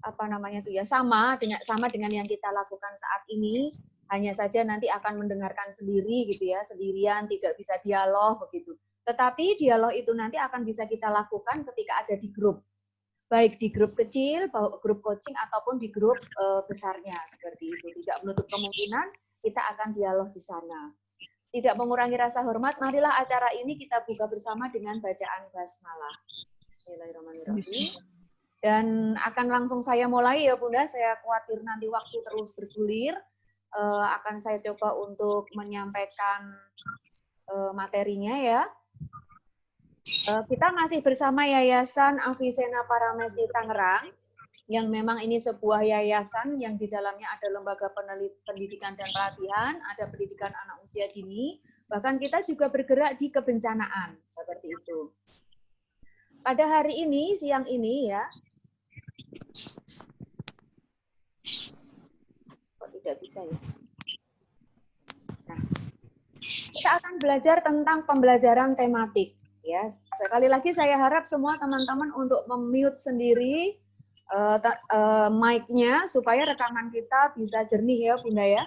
apa namanya itu ya, sama dengan yang kita lakukan saat ini, hanya saja nanti akan mendengarkan sendiri gitu ya, sendirian, tidak bisa dialog begitu. Tetapi dialog itu nanti akan bisa kita lakukan ketika ada di grup, baik di grup kecil, grup coaching ataupun di grup besarnya seperti itu. Tidak menutup kemungkinan kita akan dialog di sana. Tidak mengurangi rasa hormat, marilah acara ini kita buka bersama dengan bacaan basmalah. Bismillahirrahmanirrahim. Dan akan langsung saya mulai ya Bunda, saya khawatir nanti waktu terus bergulir. Akan saya coba untuk menyampaikan materinya ya. Kita masih bersama Yayasan Avicenna Paramesri Tangerang, yang memang ini sebuah yayasan yang di dalamnya ada lembaga pendidikan dan pelatihan, ada pendidikan anak usia dini, bahkan kita juga bergerak di kebencanaan, seperti itu. Pada hari ini, siang ini ya, kok tidak bisa ya? Nah, kita akan belajar tentang pembelajaran tematik. Ya, sekali lagi saya harap semua teman-teman untuk mute sendiri mic-nya supaya rekaman kita bisa jernih ya Bunda ya.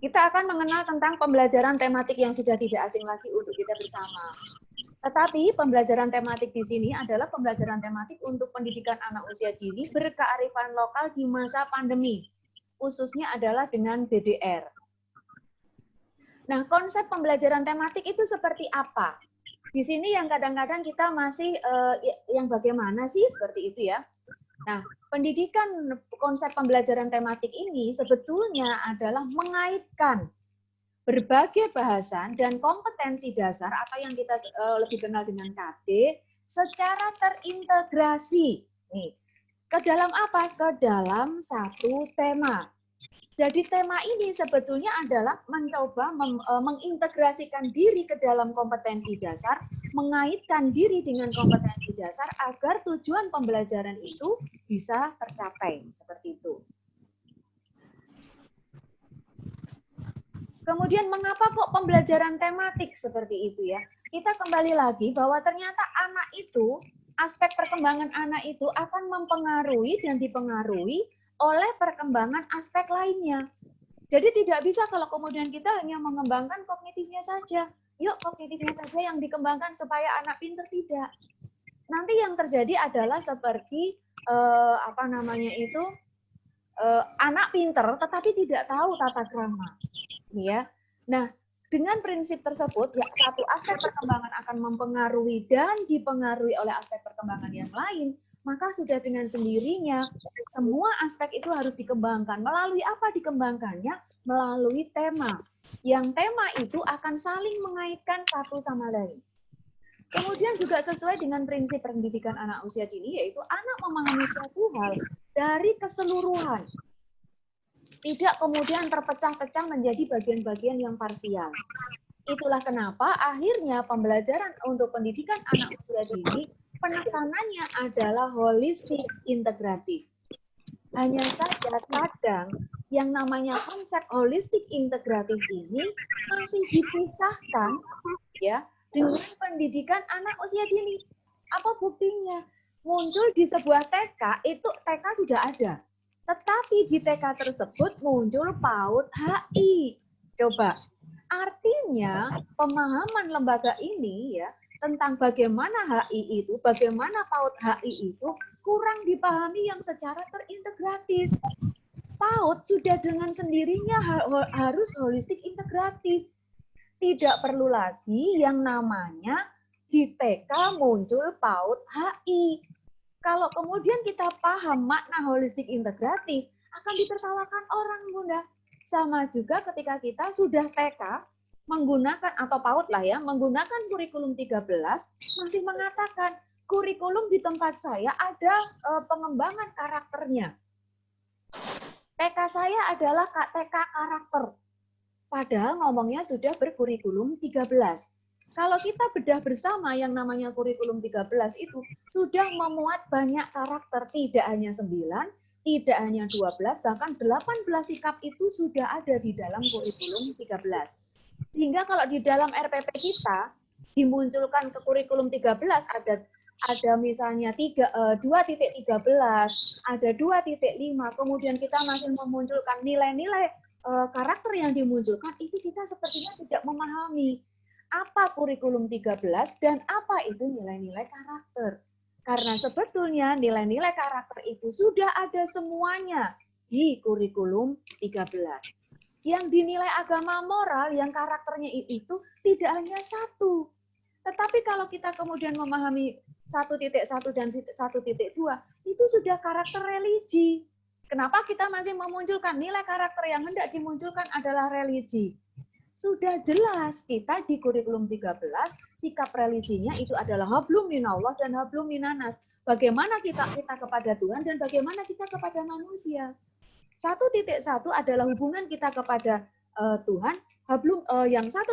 Kita akan mengenal tentang pembelajaran tematik yang sudah tidak asing lagi untuk kita bersama. Tetapi pembelajaran tematik di sini adalah pembelajaran tematik untuk pendidikan anak usia dini berkearifan lokal di masa pandemi, khususnya adalah dengan DDR. Nah, konsep pembelajaran tematik itu seperti apa? Di sini yang kadang-kadang kita masih yang bagaimana sih seperti itu ya. Nah, pendidikan konsep pembelajaran tematik ini sebetulnya adalah mengaitkan berbagai bahasan dan kompetensi dasar atau yang kita lebih kenal dengan KD secara terintegrasi. Nih, ke dalam apa? Ke dalam satu tema. Jadi tema ini sebetulnya adalah mencoba mengintegrasikan diri ke dalam kompetensi dasar, mengaitkan diri dengan kompetensi dasar agar tujuan pembelajaran itu bisa tercapai, seperti itu. Kemudian mengapa kok pembelajaran tematik seperti itu ya? Kita kembali lagi bahwa ternyata anak itu, aspek perkembangan anak itu akan mempengaruhi dan dipengaruhi oleh perkembangan aspek lainnya. Jadi tidak bisa kalau kemudian kita hanya mengembangkan kognitifnya saja. Yuk kognitifnya saja yang dikembangkan supaya anak pintar, tidak. Nanti yang terjadi adalah seperti anak pintar tetapi tidak tahu tata krama. Ya. Nah, dengan prinsip tersebut, ya, satu aspek perkembangan akan mempengaruhi dan dipengaruhi oleh aspek perkembangan yang lain, maka sudah dengan sendirinya semua aspek itu harus dikembangkan. Melalui apa dikembangkannya? Melalui tema. Yang tema itu akan saling mengaitkan satu sama lain. Kemudian juga sesuai dengan prinsip pendidikan anak usia dini, yaitu anak memahami suatu hal dari keseluruhan. Tidak kemudian terpecah-pecah menjadi bagian-bagian yang parsial. Itulah kenapa akhirnya pembelajaran untuk pendidikan anak usia dini penekanannya adalah holistik integratif. Hanya saja kadang yang namanya konsep holistik integratif ini masih dipisahkan ya dengan pendidikan anak usia dini. Apa buktinya? Muncul di sebuah TK, itu TK sudah ada. Tetapi di TK tersebut muncul PAUD HI. Coba, artinya pemahaman lembaga ini ya tentang bagaimana HI itu, bagaimana PAUD HI itu kurang dipahami yang secara terintegratif. PAUD sudah dengan sendirinya harus holistik integratif. Tidak perlu lagi yang namanya di TK muncul PAUD HI. Kalau kemudian kita paham makna holistik integratif, akan ditertawakan orang, Bunda. Sama juga ketika kita sudah TK, menggunakan, atau PAUD lah ya, menggunakan kurikulum 13, masih mengatakan, kurikulum di tempat saya ada pengembangan karakternya. TK saya adalah TK karakter. Padahal ngomongnya sudah berkurikulum 13. Kalau kita bedah bersama yang namanya kurikulum 13 itu sudah memuat banyak karakter, tidak hanya 9, tidak hanya 12, bahkan 18 sikap itu sudah ada di dalam kurikulum 13. Sehingga kalau di dalam RPP kita dimunculkan ke kurikulum 13 ada ada misalnya 2.13, ada 2.5, kemudian kita masih memunculkan nilai-nilai karakter yang dimunculkan, itu kita sepertinya tidak memahami apa kurikulum 13 dan apa itu nilai-nilai karakter. Karena sebetulnya nilai-nilai karakter itu sudah ada semuanya di kurikulum 13. Yang dinilai agama moral, yang karakternya itu tidak hanya satu. Tetapi kalau kita kemudian memahami 1.1 dan 1.2, itu sudah karakter religi. Kenapa kita masih memunculkan nilai karakter yang hendak dimunculkan adalah religi? Sudah jelas kita di kurikulum 13, sikap religinya itu adalah hablum minallah dan hablum minanas. Bagaimana kita kepada Tuhan dan bagaimana kita kepada manusia. 1.1 adalah hubungan kita kepada Tuhan, yang 1.2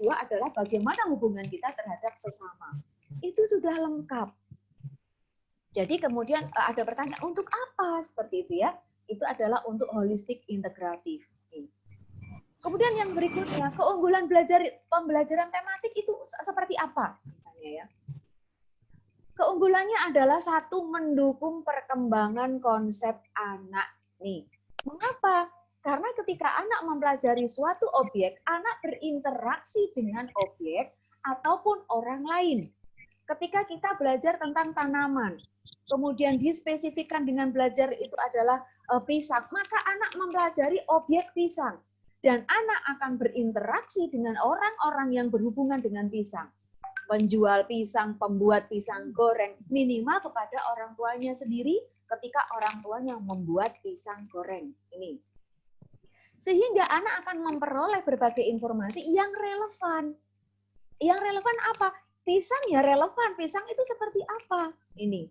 adalah bagaimana hubungan kita terhadap sesama. Itu sudah lengkap. Jadi kemudian ada pertanyaan, untuk apa seperti itu ya? Itu adalah untuk holistik integratif. Kemudian yang berikutnya, keunggulan pembelajaran tematik itu seperti apa? Misalnya ya. Keunggulannya adalah satu, mendukung perkembangan konsep anak. Nih, mengapa? Karena ketika anak mempelajari suatu objek, anak berinteraksi dengan objek ataupun orang lain. Ketika kita belajar tentang tanaman, kemudian dispesifikkan dengan belajar itu adalah pisang, maka anak mempelajari objek pisang. Dan anak akan berinteraksi dengan orang-orang yang berhubungan dengan pisang. Penjual pisang, pembuat pisang goreng, minimal kepada orang tuanya sendiri ketika orang tuanya membuat pisang goreng. Ini. Sehingga anak akan memperoleh berbagai informasi yang relevan. Yang relevan apa? Pisang ya relevan, pisang itu seperti apa? Ini.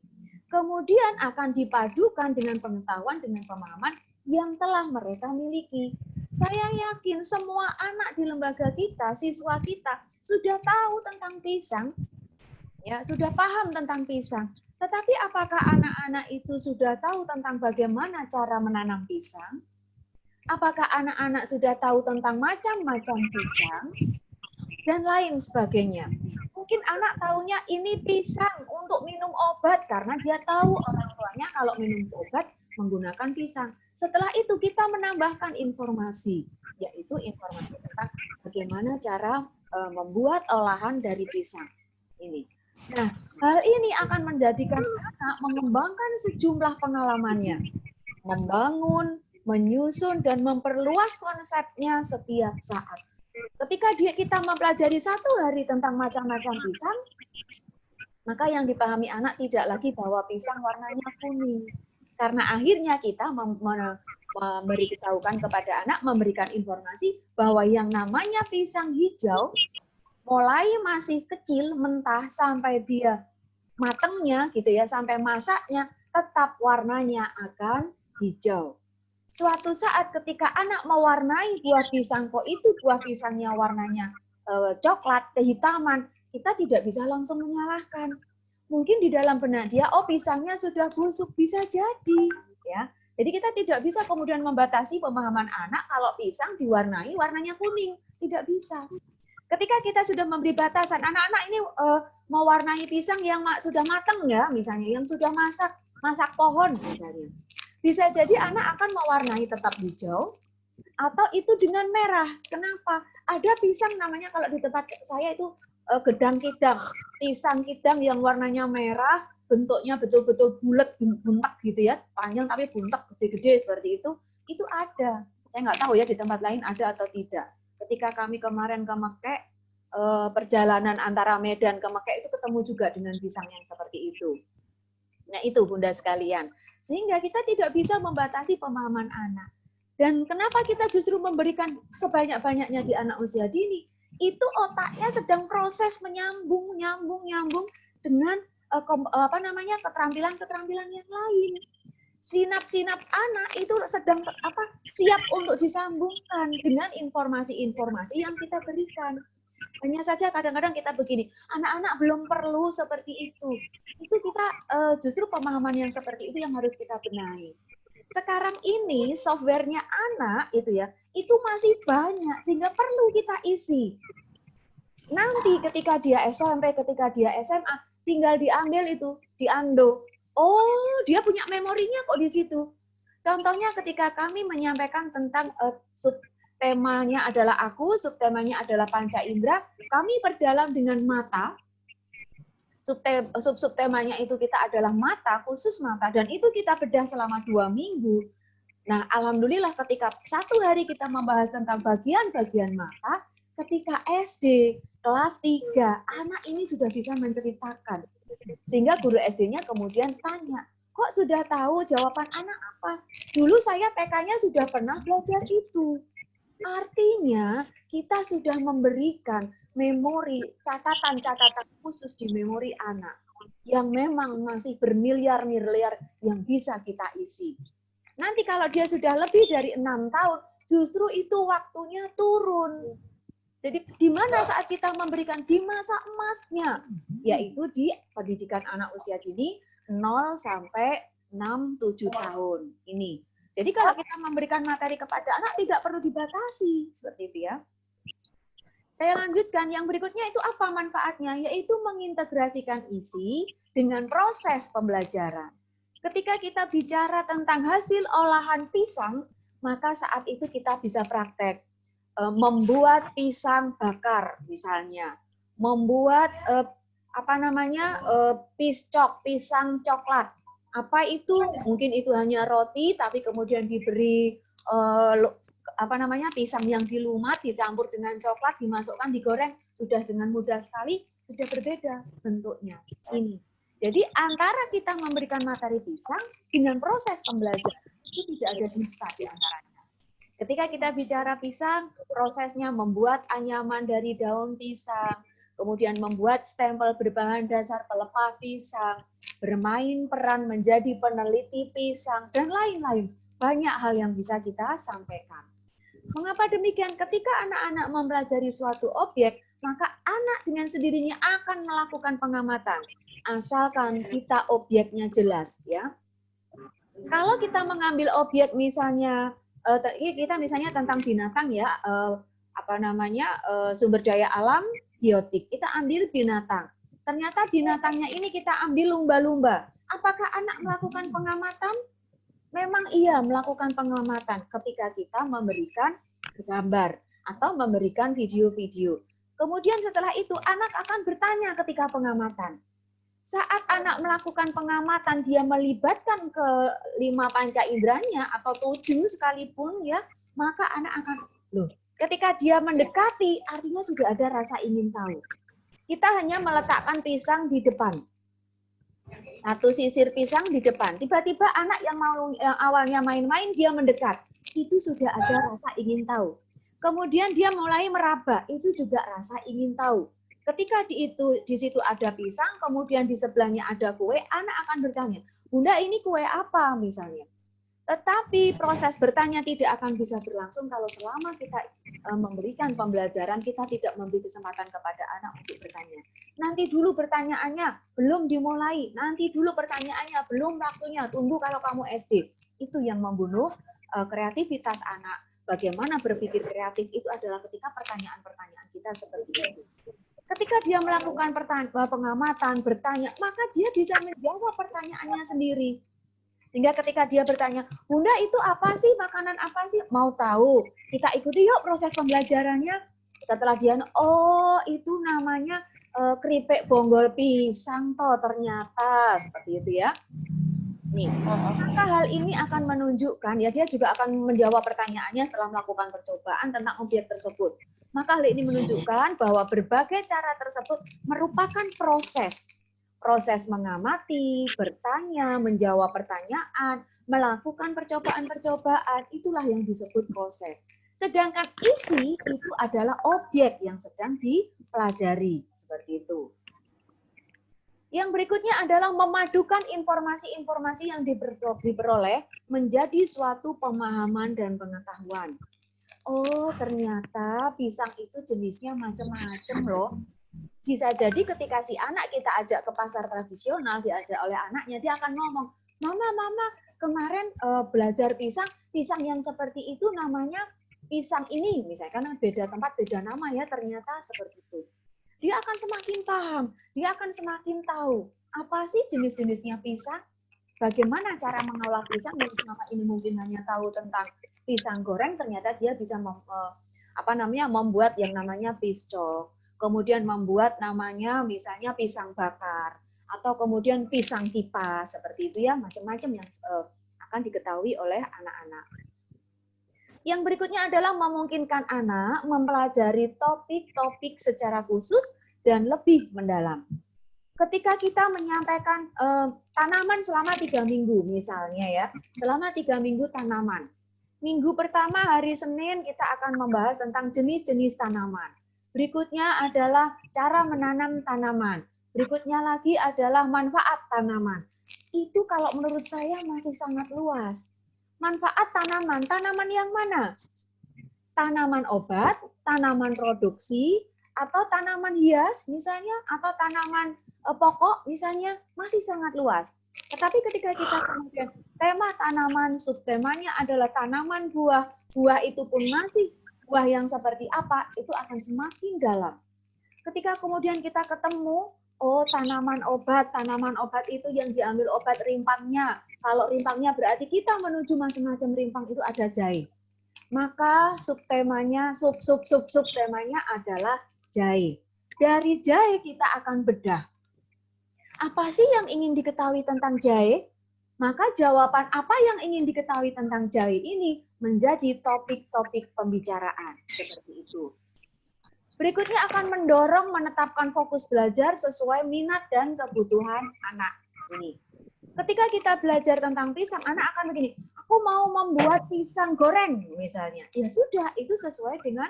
Kemudian akan dipadukan dengan pengetahuan, dengan pemahaman yang telah mereka miliki. Saya yakin semua anak di lembaga kita, siswa kita, sudah tahu tentang pisang, ya sudah paham tentang pisang. Tetapi apakah anak-anak itu sudah tahu tentang bagaimana cara menanam pisang? Apakah anak-anak sudah tahu tentang macam-macam pisang? Dan lain sebagainya. Mungkin anak tahunya ini pisang untuk minum obat, karena dia tahu orang tuanya kalau minum obat menggunakan pisang. Setelah itu kita menambahkan informasi, yaitu informasi tentang bagaimana cara membuat olahan dari pisang. Ini. Nah, hal ini akan menjadikan anak mengembangkan sejumlah pengalamannya, membangun, menyusun, dan memperluas konsepnya setiap saat. Ketika kita mempelajari satu hari tentang macam-macam pisang, maka yang dipahami anak tidak lagi bahwa pisang warnanya kuning. Karena akhirnya kita memberitahukan kepada anak, memberikan informasi bahwa yang namanya pisang hijau, mulai masih kecil, mentah, sampai dia matangnya, gitu ya, sampai masaknya, tetap warnanya akan hijau. Suatu saat ketika anak mewarnai buah pisang, kok itu buah pisangnya warnanya coklat, kehitaman, kita tidak bisa langsung menyalahkan. Mungkin di dalam benak dia, oh pisangnya sudah busuk, bisa jadi. Ya. Jadi kita tidak bisa kemudian membatasi pemahaman anak kalau pisang diwarnai warnanya kuning. Tidak bisa. Ketika kita sudah memberi batasan, anak-anak ini mewarnai pisang yang sudah matang ya, misalnya, yang sudah masak pohon misalnya. Bisa jadi anak akan mewarnai tetap hijau, atau itu dengan merah. Kenapa? Ada pisang namanya kalau di tempat saya itu gedang-kidang. Pisang kidang yang warnanya merah, bentuknya betul-betul bulat, buntak gitu ya, panjang tapi buntak, gede-gede seperti itu ada. Saya nggak tahu ya di tempat lain ada atau tidak. Ketika kami kemarin ke Mekek, perjalanan antara Medan ke Mekek itu ketemu juga dengan pisang yang seperti itu. Nah itu Bunda sekalian. Sehingga kita tidak bisa membatasi pemahaman anak. Dan kenapa kita justru memberikan sebanyak-banyaknya di anak usia dini? Itu otaknya sedang proses menyambung dengan keterampilan-keterampilan yang lain. Sinap-sinap anak itu sedang siap untuk disambungkan dengan informasi-informasi yang kita berikan. Hanya saja kadang-kadang kita begini, anak-anak belum perlu seperti itu. Itu kita justru pemahaman yang seperti itu yang harus kita benahi. Sekarang ini softwarenya anak itu masih banyak sehingga perlu kita isi. Nanti ketika dia SMP, ketika dia SMA, tinggal diambil itu, diando. Oh, dia punya memorinya kok di situ. Contohnya ketika kami menyampaikan tentang subtemanya adalah aku, subtemanya adalah panca indera, kami perdalam dengan mata. Subtemanya itu kita adalah mata, khusus mata, dan itu kita bedah selama 2 minggu. Nah, alhamdulillah ketika 1 hari kita membahas tentang bagian-bagian mata, ketika SD kelas 3, anak ini sudah bisa menceritakan. Sehingga guru SD-nya kemudian tanya, kok sudah tahu jawaban anak apa? Dulu saya TK-nya sudah pernah belajar itu. Artinya kita sudah memberikan memori, catatan-catatan khusus di memori anak yang memang masih bermiliar-miliar yang bisa kita isi. Nanti kalau dia sudah lebih dari 6 tahun, justru itu waktunya turun. Jadi di mana saat kita memberikan di masa emasnya, yaitu di pendidikan anak usia dini 0 sampai 6-7 tahun ini. Jadi kalau kita memberikan materi kepada anak tidak perlu dibatasi, seperti itu ya. Saya lanjutkan, yang berikutnya itu apa manfaatnya? Yaitu mengintegrasikan isi dengan proses pembelajaran. Ketika kita bicara tentang hasil olahan pisang, maka saat itu kita bisa praktek. Membuat pisang bakar misalnya. Membuat pisang coklat. Apa itu? Mungkin itu hanya roti, tapi kemudian diberi pisang yang dilumat, dicampur dengan coklat, dimasukkan, digoreng, sudah dengan mudah sekali, sudah berbeda bentuknya. Ini. Jadi antara kita memberikan materi pisang dengan proses pembelajaran itu tidak ada dusta di antaranya. Ketika kita bicara pisang, prosesnya membuat anyaman dari daun pisang, kemudian membuat stempel berbahan dasar pelepah pisang, bermain peran menjadi peneliti pisang, dan lain-lain. Banyak hal yang bisa kita sampaikan. Mengapa demikian? Ketika anak-anak mempelajari suatu objek, maka anak dengan sendirinya akan melakukan pengamatan. Asalkan kita objeknya jelas, ya. Kalau kita mengambil objek misalnya, kita misalnya tentang binatang ya, sumber daya alam, biotik. Kita ambil binatang. Ternyata binatangnya ini kita ambil lumba-lumba. Apakah anak melakukan pengamatan? Memang iya melakukan pengamatan ketika kita memberikan gambar atau memberikan video-video. Kemudian setelah itu anak akan bertanya ketika pengamatan. Saat anak melakukan pengamatan, dia melibatkan ke 5 panca inderanya atau 7 sekalipun ya, maka anak akan, ketika dia mendekati, artinya sudah ada rasa ingin tahu. Kita hanya meletakkan pisang di depan. Satu sisir pisang di depan. Tiba-tiba anak yang awalnya main-main, dia mendekat. Itu sudah ada rasa ingin tahu. Kemudian dia mulai meraba, itu juga rasa ingin tahu. Ketika di situ ada pisang, kemudian di sebelahnya ada kue, anak akan bertanya, Bunda ini kue apa misalnya. Tetapi proses bertanya tidak akan bisa berlangsung kalau selama kita memberikan pembelajaran, kita tidak memberi kesempatan kepada anak untuk bertanya. Nanti dulu pertanyaannya, belum dimulai. Nanti dulu pertanyaannya, belum waktunya. Tunggu kalau kamu SD. Itu yang membunuh kreativitas anak. Bagaimana berpikir kreatif itu adalah ketika pertanyaan-pertanyaan kita seperti itu. Ketika dia melakukan pengamatan, bertanya, maka dia bisa menjawab pertanyaannya sendiri. Sehingga ketika dia bertanya, Bunda itu apa sih, makanan apa sih? Mau tahu? Kita ikuti yuk proses pembelajarannya. Setelah dia, oh itu namanya keripik bonggol pisang toh ternyata. Seperti itu ya. Nih, maka hal ini akan menunjukkan, ya dia juga akan menjawab pertanyaannya setelah melakukan percobaan tentang objek tersebut. Maka hal ini menunjukkan bahwa berbagai cara tersebut merupakan proses mengamati, bertanya, menjawab pertanyaan, melakukan percobaan-percobaan, itulah yang disebut proses. Sedangkan isi itu adalah objek yang sedang dipelajari, seperti itu. Yang berikutnya adalah memadukan informasi-informasi yang diperoleh menjadi suatu pemahaman dan pengetahuan. Oh, ternyata pisang itu jenisnya macam-macam loh. Bisa jadi ketika si anak kita ajak ke pasar tradisional, diajak oleh anaknya, dia akan ngomong, Mama, kemarin belajar pisang yang seperti itu namanya pisang ini, misalnya karena beda tempat, beda nama ya, ternyata seperti itu. dia akan semakin paham, dia akan semakin tahu apa sih jenis-jenisnya pisang, bagaimana cara mengolah pisang, yang selama ini mungkin hanya tahu tentang pisang goreng, ternyata dia bisa membuat yang namanya pisco, kemudian membuat namanya misalnya pisang bakar, atau kemudian pisang kipas, seperti itu ya, macam-macam yang akan diketahui oleh anak-anak. Yang berikutnya adalah memungkinkan anak mempelajari topik-topik secara khusus dan lebih mendalam. Ketika kita menyampaikan tanaman selama 3 minggu misalnya ya, selama 3 minggu tanaman. Minggu pertama hari Senin kita akan membahas tentang jenis-jenis tanaman. Berikutnya adalah cara menanam tanaman. Berikutnya lagi adalah manfaat tanaman. Itu kalau menurut saya masih sangat luas. Manfaat tanaman, tanaman yang mana? Tanaman obat, tanaman produksi, atau tanaman hias misalnya, atau tanaman pokok misalnya, masih sangat luas. Tetapi ketika kita kemudian tema tanaman, subtemanya adalah tanaman buah, buah itu pun masih buah yang seperti apa, itu akan semakin dalam. Ketika kemudian kita ketemu, oh tanaman obat itu yang diambil obat rimpangnya. Kalau rimpangnya berarti kita menuju macam-macam rimpang itu ada jahe. Maka subtemanya, subtemanya adalah jahe. Dari jahe kita akan bedah. Apa sih yang ingin diketahui tentang jahe? Maka jawaban apa yang ingin diketahui tentang jahe ini menjadi topik-topik pembicaraan. Seperti itu. Berikutnya akan mendorong menetapkan fokus belajar sesuai minat dan kebutuhan anak. Ini. Ketika kita belajar tentang pisang, anak akan begini, aku mau membuat pisang goreng misalnya. Ya sudah, itu sesuai dengan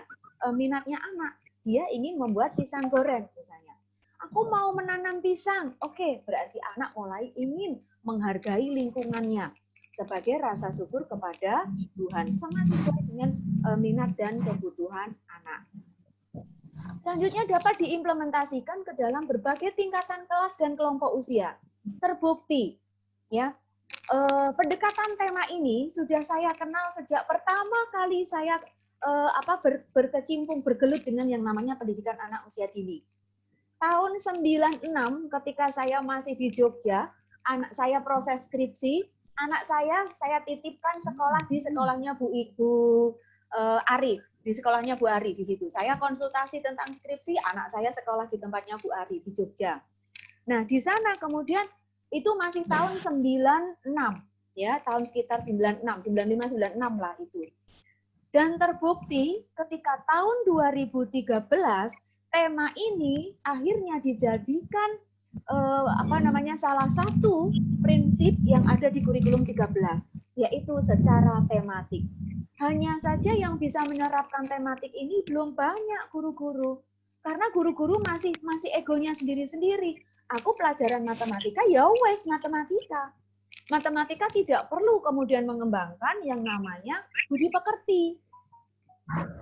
minatnya anak. Dia ingin membuat pisang goreng misalnya. Aku mau menanam pisang. Oke, berarti anak mulai ingin menghargai lingkungannya sebagai rasa syukur kepada Tuhan. Sangat sesuai dengan minat dan kebutuhan anak. Selanjutnya dapat diimplementasikan ke dalam berbagai tingkatan kelas dan kelompok usia. Terbukti, ya, pendekatan tema ini sudah saya kenal sejak pertama kali saya berkecimpung, bergelut dengan yang namanya pendidikan anak usia dini. Tahun 96 ketika saya masih di Jogja, anak saya proses skripsi, anak saya titipkan sekolah di sekolahnya Bu Ari, di sekolahnya Bu Ari di situ. Saya konsultasi tentang skripsi, anak saya sekolah di tempatnya Bu Ari di Jogja. Nah, di sana kemudian itu masih tahun 96, ya, tahun sekitar 96, 95, 96 lah itu. Dan terbukti ketika tahun 2013 tema ini akhirnya dijadikan salah satu prinsip yang ada di kurikulum 13, yaitu secara tematik. Hanya saja yang bisa menerapkan tematik ini belum banyak guru-guru, karena guru-guru masih egonya sendiri-sendiri. Aku pelajaran matematika, ya wes matematika. Matematika tidak perlu kemudian mengembangkan yang namanya budi pekerti.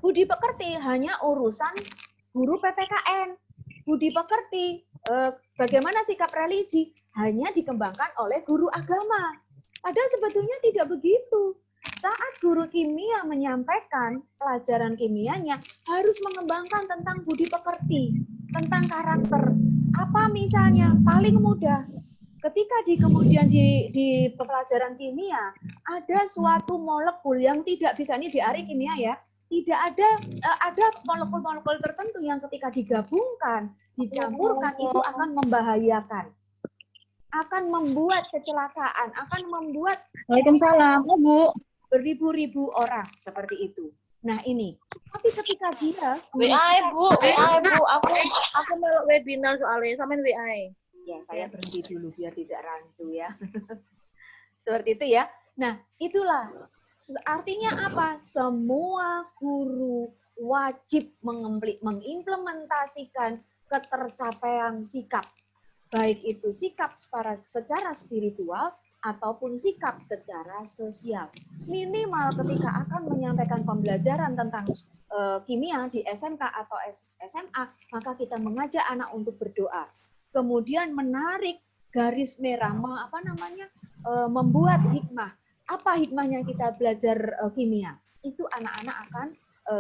Budi pekerti hanya urusan guru PPKN. Budi pekerti, bagaimana sikap religi, hanya dikembangkan oleh guru agama. Padahal sebetulnya tidak begitu. Saat guru kimia menyampaikan pelajaran kimianya, harus mengembangkan tentang budi pekerti, tentang karakter. Apa misalnya? Paling mudah, ketika kemudian di pelajaran kimia, ada suatu molekul yang tidak bisa, ini di area kimia ya, tidak ada molekul-molekul tertentu yang ketika digabungkan, dicampurkan itu akan membahayakan, akan membuat kecelakaan, akan membuat Waalaikumsalam, Bu. Beribu-ribu orang seperti itu. Nah ini, tapi ketika dia WA Bu, aku melok webinar soalnya, sampean WA. Ya, saya berhenti dulu biar tidak rancu ya. Seperti itu ya. Nah, itulah artinya apa? Semua guru wajib mengimplementasikan ketercapaian sikap. Baik itu sikap secara spiritual ataupun sikap secara sosial. Minimal ketika akan menyampaikan pembelajaran tentang kimia di SMK atau SMA, maka kita mengajak anak untuk berdoa. Kemudian menarik garis merah, membuat hikmah. Apa hikmahnya kita belajar kimia? Itu anak-anak akan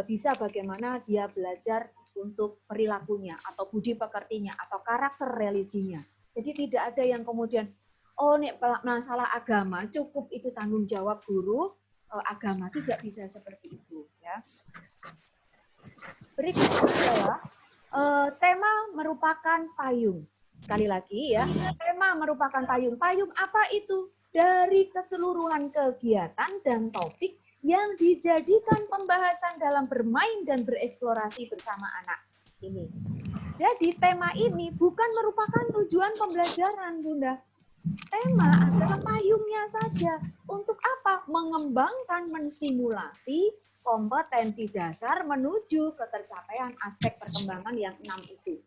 bisa bagaimana dia belajar untuk perilakunya atau budi pekertinya atau karakter religinya. Jadi tidak ada yang kemudian oh nek masalah agama cukup itu tanggung jawab guru agama, tidak bisa seperti itu ya. Berikutnya adalah tema merupakan payung. Sekali lagi ya, tema merupakan payung. Payung apa itu? Dari keseluruhan kegiatan dan topik yang dijadikan pembahasan dalam bermain dan bereksplorasi bersama anak. Ini. Jadi tema ini bukan merupakan tujuan pembelajaran, Bunda. Tema adalah payungnya saja. Untuk apa? Mengembangkan, menstimulasi kompetensi dasar menuju ketercapaian aspek perkembangan yang 6 itu.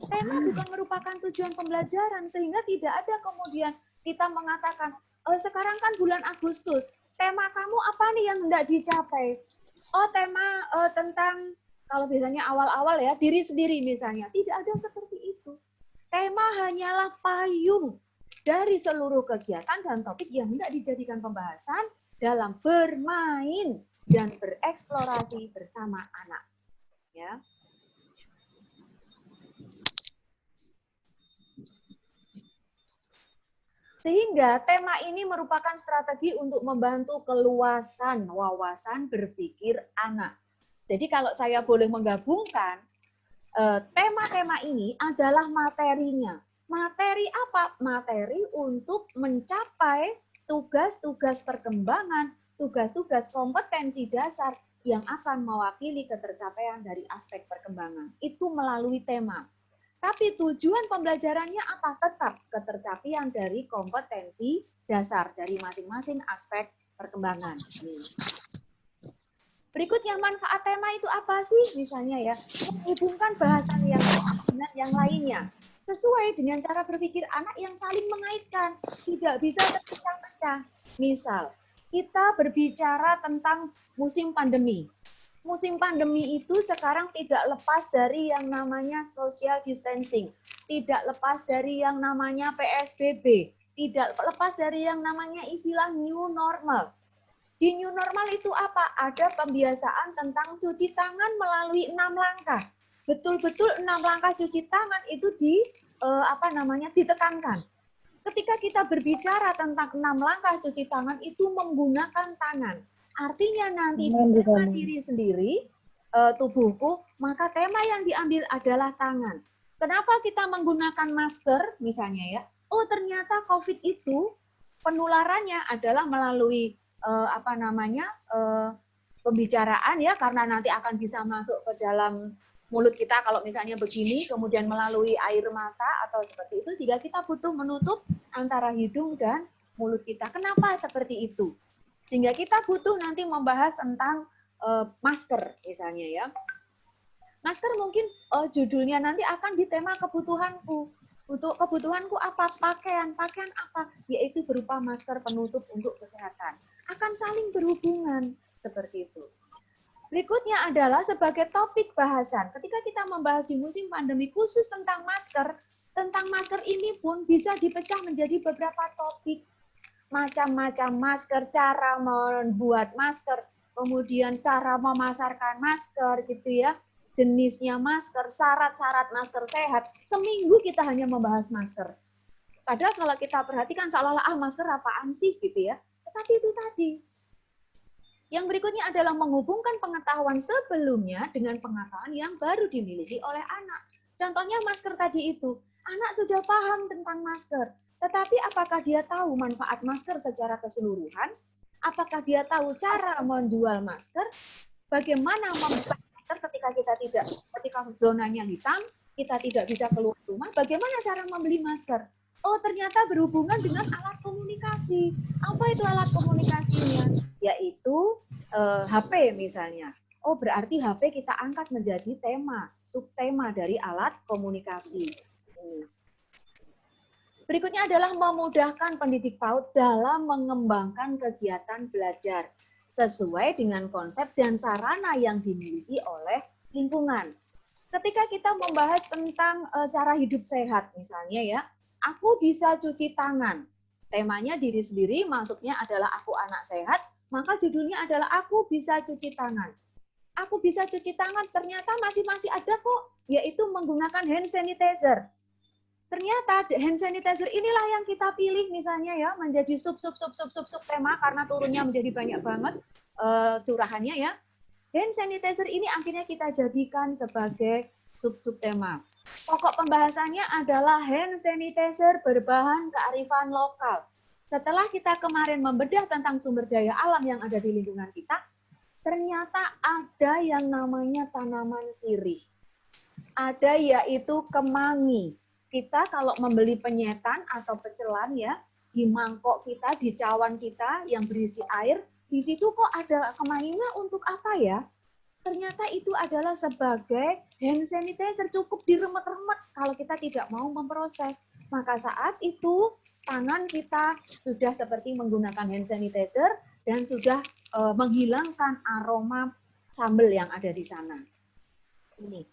Tema bukan merupakan tujuan pembelajaran, sehingga tidak ada kemudian kita mengatakan, sekarang kan bulan Agustus, tema kamu apa nih yang hendak dicapai? Oh, tema tentang, kalau biasanya awal-awal ya, diri sendiri misalnya. Tidak ada seperti itu. Tema hanyalah payung dari seluruh kegiatan dan topik yang hendak dijadikan pembahasan dalam bermain dan bereksplorasi bersama anak. Ya. Sehingga tema ini merupakan strategi untuk membantu keluasan wawasan berpikir anak. Jadi kalau saya boleh menggabungkan, tema-tema ini adalah materinya. Materi apa? Materi untuk mencapai tugas-tugas perkembangan, tugas-tugas kompetensi dasar yang akan mewakili ketercapaian dari aspek perkembangan. Itu melalui tema. Tapi tujuan pembelajarannya apa? Tetap ketercapaian dari kompetensi dasar dari masing-masing aspek perkembangan. Berikutnya, manfaat tema itu apa sih? Misalnya ya, menghubungkan bahasan yang dengan yang lainnya. Sesuai dengan cara berpikir anak yang saling mengaitkan. Tidak bisa terpecah-pecah. Misal, kita berbicara tentang musim pandemi. Musim pandemi itu sekarang tidak lepas dari yang namanya social distancing, tidak lepas dari yang namanya PSBB, tidak lepas dari yang namanya istilah new normal. Di new normal itu apa? Ada pembiasaan tentang cuci tangan melalui 6 langkah. Betul-betul 6 langkah cuci tangan itu ditekankan. Ketika kita berbicara tentang 6 langkah cuci tangan itu menggunakan tangan. Artinya nanti tema diri sendiri, tubuhku, maka tema yang diambil adalah tangan. Kenapa kita menggunakan masker misalnya ya? Oh ternyata COVID itu penularannya adalah melalui pembicaraan ya, karena nanti akan bisa masuk ke dalam mulut kita kalau misalnya begini, kemudian melalui air mata atau seperti itu, sehingga kita butuh menutup antara hidung dan mulut kita. Kenapa seperti itu? Sehingga kita butuh nanti membahas tentang masker misalnya ya. Masker mungkin judulnya nanti akan di tema kebutuhanku. Untuk kebutuhanku apa? Pakaian. Pakaian apa? Yaitu berupa masker penutup untuk kesehatan. Akan saling berhubungan seperti itu. Berikutnya adalah sebagai topik bahasan. Ketika kita membahas di musim pandemi khusus tentang masker ini pun bisa dipecah menjadi beberapa topik. Macam-macam masker, cara membuat masker, kemudian cara memasarkan masker gitu ya, jenisnya masker, syarat-syarat masker sehat. Seminggu kita hanya membahas masker. Padahal kalau kita perhatikan seolah-olah masker apaan sih gitu ya. Tetapi itu tadi. Yang berikutnya adalah menghubungkan pengetahuan sebelumnya dengan pengetahuan yang baru dimiliki oleh anak. Contohnya masker tadi itu. Anak sudah paham tentang masker. Tetapi apakah dia tahu manfaat masker secara keseluruhan? Apakah dia tahu cara menjual masker? Bagaimana membuka masker ketika zonanya hitam, kita tidak bisa keluar rumah? Bagaimana cara membeli masker? Oh, ternyata berhubungan dengan alat komunikasi. Apa itu alat komunikasinya? Yaitu HP misalnya. Oh, berarti HP kita angkat menjadi tema, subtema dari alat komunikasi. Berikutnya adalah memudahkan pendidik PAUD dalam mengembangkan kegiatan belajar sesuai dengan konsep dan sarana yang dimiliki oleh lingkungan. Ketika kita membahas tentang cara hidup sehat misalnya ya, aku bisa cuci tangan. Temanya diri sendiri, maksudnya adalah aku anak sehat, maka judulnya adalah aku bisa cuci tangan. aku bisa cuci tangan, ternyata masih ada kok, yaitu menggunakan hand sanitizer. Ternyata hand sanitizer inilah yang kita pilih misalnya ya menjadi sub tema karena turunnya menjadi banyak banget curahannya ya. Hand sanitizer ini akhirnya kita jadikan sebagai sub tema. Pokok pembahasannya adalah hand sanitizer berbahan kearifan lokal. Setelah kita kemarin membedah tentang sumber daya alam yang ada di lingkungan kita, ternyata ada yang namanya tanaman sirih. Ada yaitu kemangi. Kita kalau membeli penyetan atau pecelan ya, di mangkok kita, di cawan kita yang berisi air, di situ kok ada kemanginya untuk apa ya? Ternyata itu adalah sebagai hand sanitizer, cukup diremet-remet kalau kita tidak mau memproses. Maka saat itu tangan kita sudah seperti menggunakan hand sanitizer dan sudah menghilangkan aroma sambal yang ada di sana. Ini.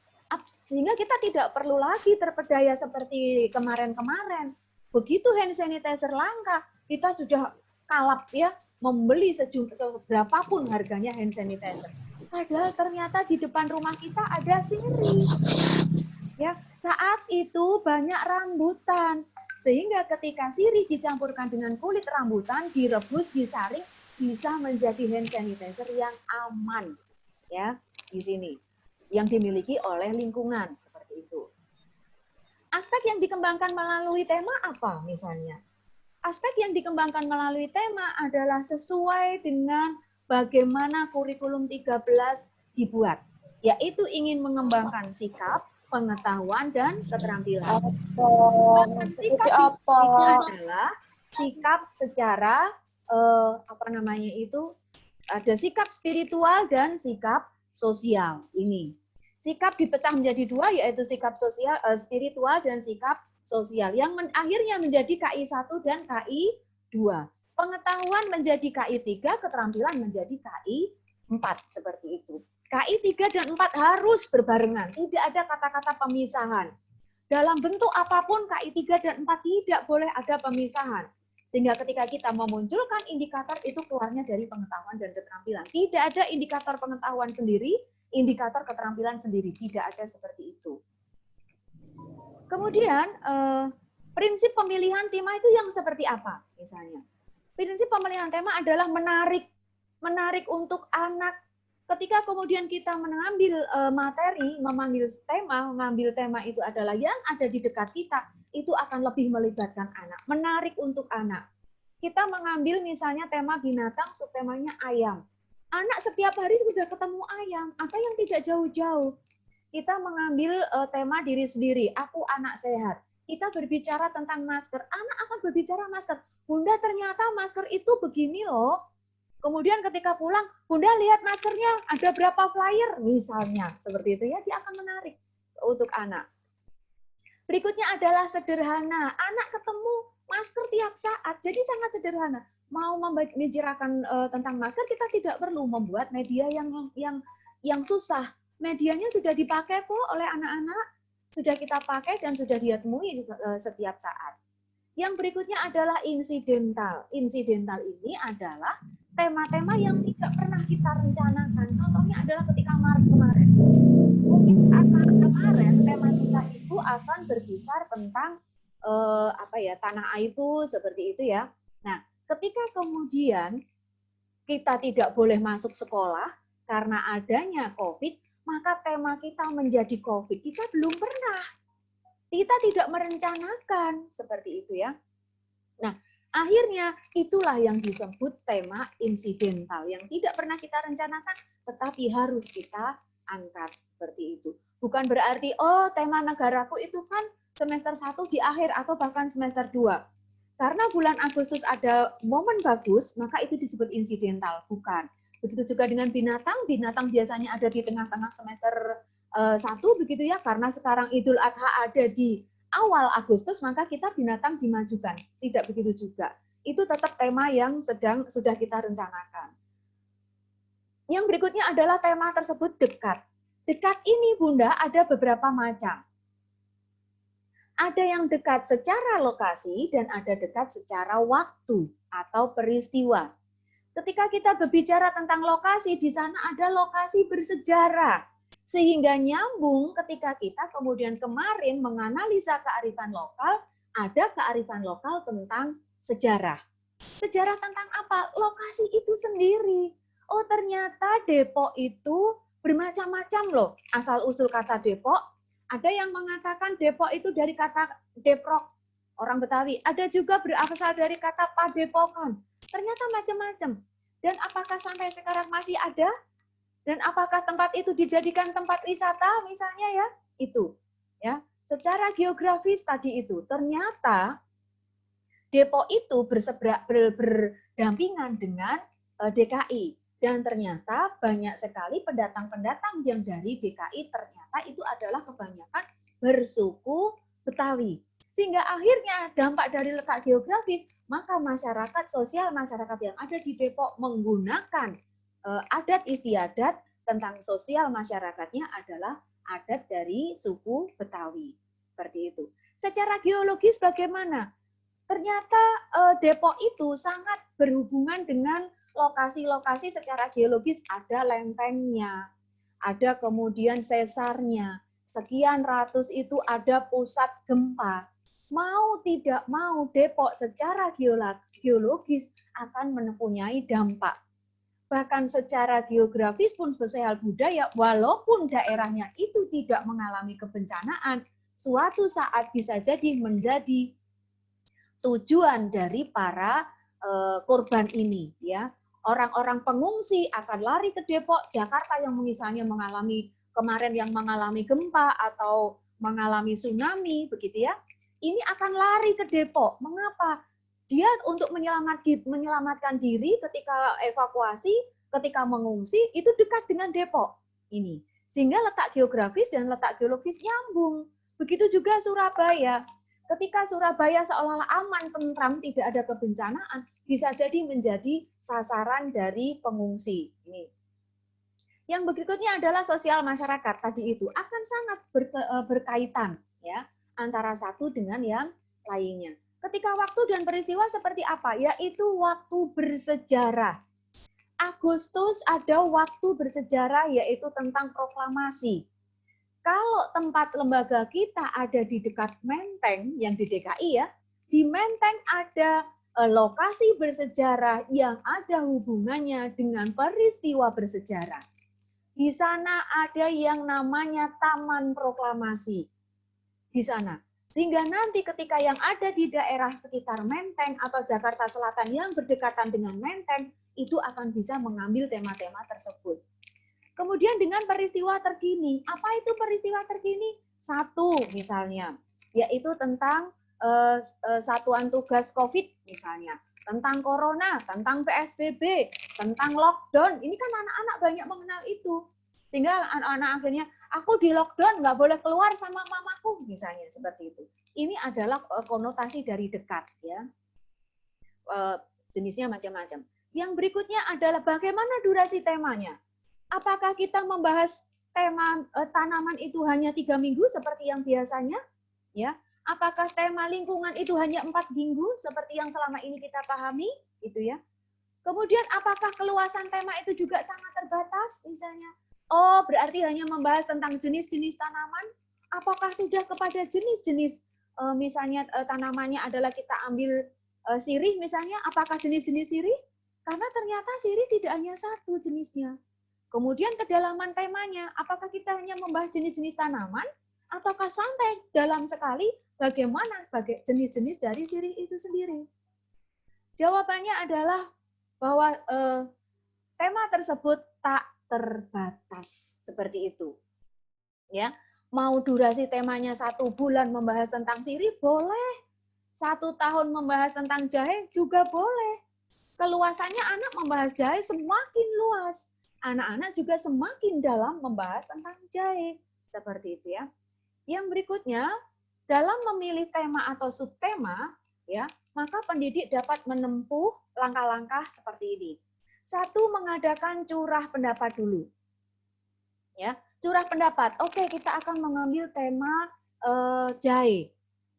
Sehingga kita tidak perlu lagi terpedaya seperti kemarin-kemarin. Begitu hand sanitizer langka, kita sudah kalap ya membeli seberapapun harganya hand sanitizer. Padahal ternyata di depan rumah kita ada sirih. Ya, saat itu banyak rambutan. Sehingga ketika sirih dicampurkan dengan kulit rambutan, direbus, disaring, bisa menjadi hand sanitizer yang aman. Ya, di sini. Yang dimiliki oleh lingkungan seperti itu. Aspek yang dikembangkan melalui tema apa misalnya? Aspek yang dikembangkan melalui tema adalah sesuai dengan bagaimana kurikulum 13 dibuat, yaitu ingin mengembangkan sikap, pengetahuan, dan keterampilan. Sikap adalah sikap secara ada sikap spiritual dan sikap sosial ini. Sikap dipecah menjadi dua, yaitu sikap sosial, spiritual dan sikap sosial, yang akhirnya menjadi KI 1 dan KI 2. Pengetahuan menjadi KI 3, keterampilan menjadi KI 4, seperti itu. KI 3 dan 4 harus berbarengan, tidak ada kata-kata pemisahan. Dalam bentuk apapun KI 3 dan 4 tidak boleh ada pemisahan. Sehingga ketika kita memunculkan indikator itu keluarnya dari pengetahuan dan keterampilan. Tidak ada indikator pengetahuan sendiri, indikator keterampilan sendiri. Tidak ada seperti itu. Kemudian, prinsip pemilihan tema itu yang seperti apa misalnya? Prinsip pemilihan tema adalah menarik untuk anak. Ketika kemudian kita mengambil materi, mengambil tema itu adalah yang ada di dekat kita, itu akan lebih melibatkan anak, menarik untuk anak. Kita mengambil misalnya tema binatang, subtemanya ayam. Anak setiap hari sudah ketemu ayam, apa yang tidak jauh-jauh? Kita mengambil tema diri sendiri, aku anak sehat. Kita berbicara tentang masker, anak akan berbicara masker. Bunda ternyata masker itu begini loh. Kemudian ketika pulang, Bunda lihat maskernya ada berapa flyer misalnya. Seperti itu ya, dia akan menarik untuk anak. Berikutnya adalah sederhana. Anak ketemu masker tiap saat, jadi sangat sederhana. Mau membicarakan tentang masker, kita tidak perlu membuat media yang susah. Medianya sudah dipakai kok oleh anak-anak, sudah kita pakai dan sudah dia temui setiap saat. Yang berikutnya adalah insidental. Insidental ini adalah tema-tema yang tidak pernah kita rencanakan. Contohnya adalah ketika Maret kemarin. Mungkin Maret kemarin tema kita itu akan berkisar tentang tanah airku seperti itu ya. Nah, ketika kemudian kita tidak boleh masuk sekolah karena adanya COVID, maka tema kita menjadi COVID. Kita belum pernah. Kita tidak merencanakan seperti itu ya. Nah, akhirnya itulah yang disebut tema insidental yang tidak pernah kita rencanakan, tetapi harus kita angkat seperti itu. Bukan berarti, oh tema negaraku itu kan semester 1 di akhir atau bahkan semester 2. Karena bulan Agustus ada momen bagus, maka itu disebut insidental. Bukan. Begitu juga dengan binatang, binatang biasanya ada di tengah-tengah semester 1, begitu ya, karena sekarang Idul Adha ada di awal Agustus, maka kita binatang dimajukan. Tidak begitu juga. Itu tetap tema yang sudah kita rencanakan. Yang berikutnya adalah tema tersebut dekat. Dekat ini, Bunda, ada beberapa macam. Ada yang dekat secara lokasi dan ada dekat secara waktu atau peristiwa. Ketika kita berbicara tentang lokasi, di sana ada lokasi bersejarah. Sehingga nyambung ketika kita kemudian kemarin menganalisa kearifan lokal, ada kearifan lokal tentang sejarah. Sejarah tentang apa? Lokasi itu sendiri. Oh, ternyata Depok itu bermacam-macam loh. Asal-usul kata Depok, ada yang mengatakan Depok itu dari kata Deprok, orang Betawi. Ada juga berasal dari kata Padepokan. Ternyata macam-macam. Dan apakah sampai sekarang masih ada? Dan apakah tempat itu dijadikan tempat wisata misalnya ya? Itu. Ya. Secara geografis tadi itu, ternyata Depok itu berdampingan dengan DKI. Dan ternyata banyak sekali pendatang-pendatang yang dari DKI ternyata itu adalah kebanyakan bersuku Betawi. Sehingga akhirnya dampak dari letak geografis, maka masyarakat, sosial masyarakat yang ada di Depok menggunakan adat istiadat tentang sosial masyarakatnya adalah adat dari suku Betawi. Seperti itu. Secara geologis bagaimana? Ternyata Depok itu sangat berhubungan dengan lokasi-lokasi secara geologis. Ada lempengnya, ada kemudian sesarnya, sekian ratus itu ada pusat gempa. Mau tidak mau Depok secara geologis akan mempunyai dampak. Bahkan secara geografis pun sosial budaya, walaupun daerahnya itu tidak mengalami kebencanaan, suatu saat bisa jadi menjadi tujuan dari para korban ini, ya. Orang-orang pengungsi akan lari ke Depok, Jakarta yang misalnya mengalami kemarin yang mengalami gempa atau mengalami tsunami, begitu ya. Ini akan lari ke Depok. Mengapa? Dia untuk menyelamatkan diri ketika evakuasi, ketika mengungsi itu dekat dengan Depok. Ini. Sehingga letak geografis dan letak geologis nyambung. Begitu juga Surabaya. Ketika Surabaya seolah-olah aman, tentram, tidak ada kebencanaan, bisa jadi menjadi sasaran dari pengungsi. Ini. Yang berikutnya adalah sosial masyarakat tadi itu akan sangat berkaitan ya antara satu dengan yang lainnya. Ketika waktu dan peristiwa seperti apa? Yaitu waktu bersejarah. Agustus ada waktu bersejarah yaitu tentang proklamasi. Kalau tempat lembaga kita ada di dekat Menteng, yang di DKI ya, di Menteng ada lokasi bersejarah yang ada hubungannya dengan peristiwa bersejarah. Di sana ada yang namanya Taman Proklamasi. Di sana. Sehingga nanti ketika yang ada di daerah sekitar Menteng atau Jakarta Selatan yang berdekatan dengan Menteng, itu akan bisa mengambil tema-tema tersebut. Kemudian dengan peristiwa terkini, apa itu peristiwa terkini? Satu misalnya, yaitu tentang satuan tugas COVID misalnya, tentang corona, tentang PSBB, tentang lockdown. Ini kan anak-anak banyak mengenal itu. Sehingga anak-anak akhirnya, aku di lockdown nggak boleh keluar sama mamaku, misalnya seperti itu. Ini adalah konotasi dari dekat, ya. Jenisnya macam-macam. Yang berikutnya adalah bagaimana durasi temanya. Apakah kita membahas tema tanaman itu hanya 3 minggu seperti yang biasanya? Ya, apakah tema lingkungan itu hanya 4 minggu seperti yang selama ini kita pahami? Itu ya. Kemudian apakah keluasan tema itu juga sangat terbatas? Misalnya, oh berarti hanya membahas tentang jenis-jenis tanaman? Apakah sudah kepada jenis-jenis misalnya tanamannya adalah kita ambil sirih misalnya? Apakah jenis-jenis sirih? Karena ternyata sirih tidak hanya satu jenisnya. Kemudian kedalaman temanya, apakah kita hanya membahas jenis-jenis tanaman, ataukah sampai dalam sekali bagaimana jenis-jenis dari sirih itu sendiri? Jawabannya adalah bahwa tema tersebut tak terbatas seperti itu. Ya, mau durasi temanya 1 bulan membahas tentang sirih boleh, 1 tahun membahas tentang jahe juga boleh. Keluasannya anak membahas jahe semakin luas. Anak-anak juga semakin dalam membahas tentang jahe. Seperti itu ya. Yang berikutnya, dalam memilih tema atau subtema, ya, maka pendidik dapat menempuh langkah-langkah seperti ini. 1, mengadakan curah pendapat dulu. Ya, curah pendapat. Oke, kita akan mengambil tema jahe.